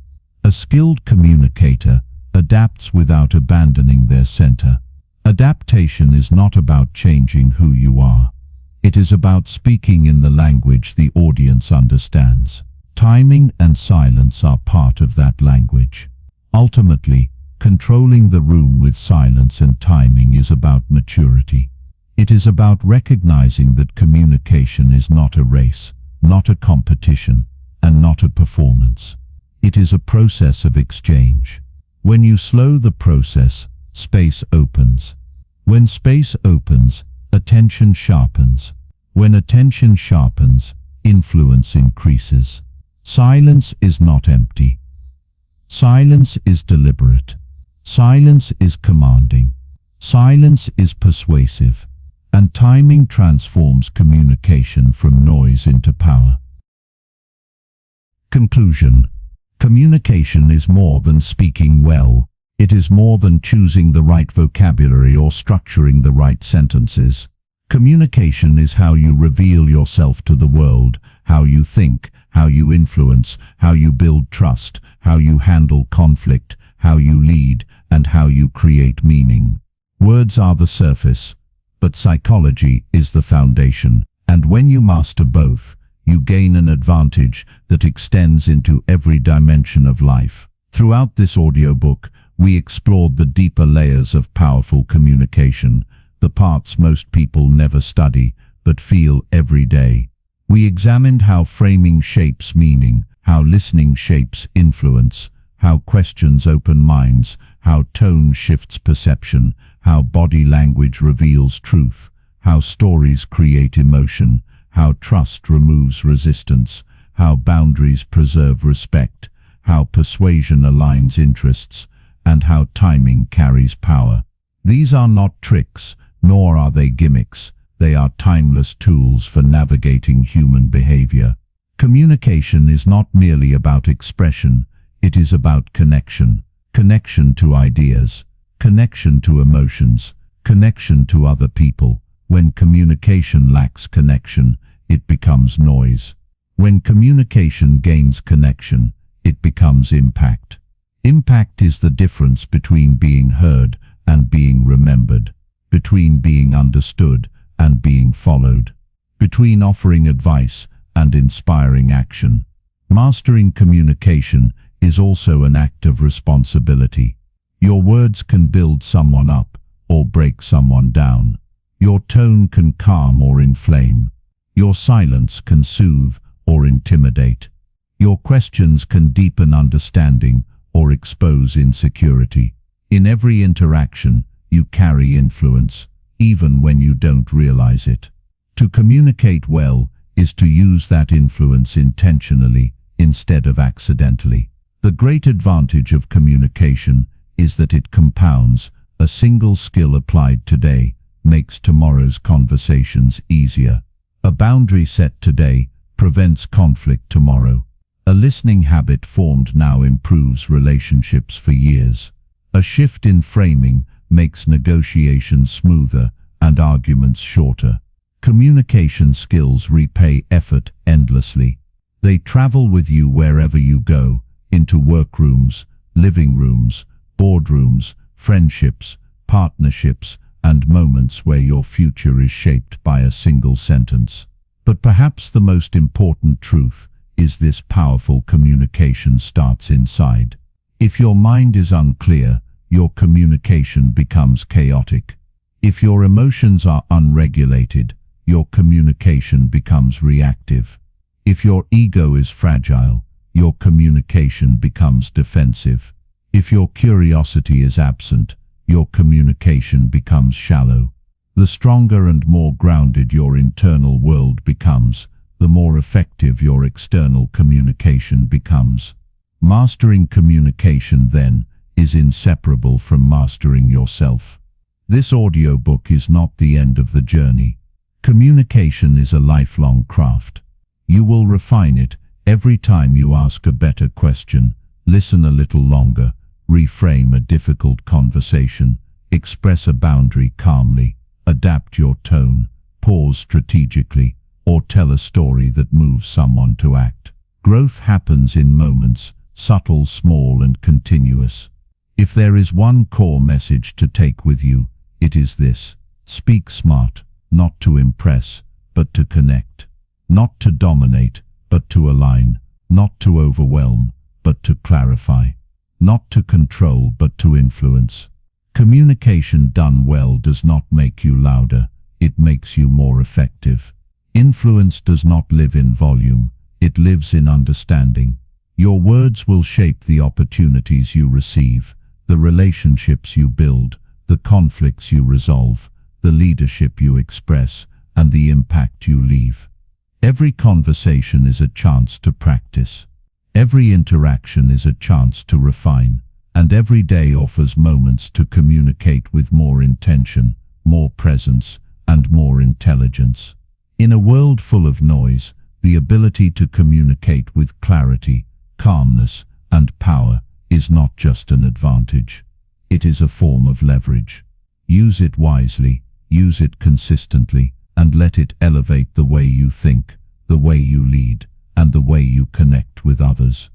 A skilled communicator adapts without abandoning their center. Adaptation is not about changing who you are. It is about speaking in the language the audience understands. Timing and silence are part of that language. Ultimately, controlling the room with silence and timing is about maturity. It is about recognizing that communication is not a race, not a competition, and not a performance. It is a process of exchange. When you slow the process, space opens. When space opens, attention sharpens. When attention sharpens, influence increases. Silence is not empty. Silence is deliberate. Silence is commanding. Silence is persuasive. And timing transforms communication from noise into power. Conclusion. Communication is more than speaking well. It is more than choosing the right vocabulary or structuring the right sentences. Communication is how you reveal yourself to the world, how you think, how you influence, how you build trust, how you handle conflict, how you lead, and how you create meaning. Words are the surface, but psychology is the foundation, and when you master both, you gain an advantage that extends into every dimension of life. Throughout this audiobook, we explored the deeper layers of powerful communication, the parts most people never study but feel every day. We examined how framing shapes meaning, how listening shapes influence, how questions open minds, how tone shifts perception, how body language reveals truth, how stories create emotion, how trust removes resistance, how boundaries preserve respect, how persuasion aligns interests, and how timing carries power. These are not tricks, nor are they gimmicks. They are timeless tools for navigating human behavior. Communication is not merely about expression, it is about connection. Connection to ideas, connection to emotions, connection to other people. When communication lacks connection, it becomes noise. When communication gains connection, it becomes impact. Impact is the difference between being heard and being remembered, between being understood and being followed, between offering advice and inspiring action. Mastering communication is also an act of responsibility. Your words can build someone up or break someone down. Your tone can calm or inflame. Your silence can soothe or intimidate. Your questions can deepen understanding or expose insecurity. In every interaction, you carry influence, even when you don't realize it. To communicate well is to use that influence intentionally instead of accidentally. The great advantage of communication is that it compounds. A single skill applied today makes tomorrow's conversations easier. A boundary set today prevents conflict tomorrow. A listening habit formed now improves relationships for years. A shift in framing makes negotiations smoother and arguments shorter. Communication skills repay effort endlessly. They travel with you wherever you go, into workrooms, living rooms, boardrooms, friendships, partnerships, and moments where your future is shaped by a single sentence. But perhaps the most important truth is this: powerful communication starts inside. If your mind is unclear, your communication becomes chaotic. If your emotions are unregulated, your communication becomes reactive. If your ego is fragile, your communication becomes defensive. If your curiosity is absent, your communication becomes shallow. The stronger and more grounded your internal world becomes, the more effective your external communication becomes. Mastering communication, then, is inseparable from mastering yourself. This audiobook is not the end of the journey. Communication is a lifelong craft. You will refine it every time you ask a better question, listen a little longer, reframe a difficult conversation, express a boundary calmly, adapt your tone, pause strategically, or tell a story that moves someone to act. Growth happens in moments, subtle, small, and continuous. If there is one core message to take with you, it is this: speak smart, not to impress, but to connect. Not to dominate, but to align. Not to overwhelm, but to clarify. Not to control, but to influence. Communication done well does not make you louder, it makes you more effective. Influence does not live in volume, it lives in understanding. Your words will shape the opportunities you receive, the relationships you build, the conflicts you resolve, the leadership you express, and the impact you leave. Every conversation is a chance to practice. Every interaction is a chance to refine, and every day offers moments to communicate with more intention, more presence, and more intelligence. In a world full of noise, the ability to communicate with clarity, calmness, and power is not just an advantage. It is a form of leverage. Use it wisely, use it consistently, and let it elevate the way you think, the way you lead, and the way you connect with others.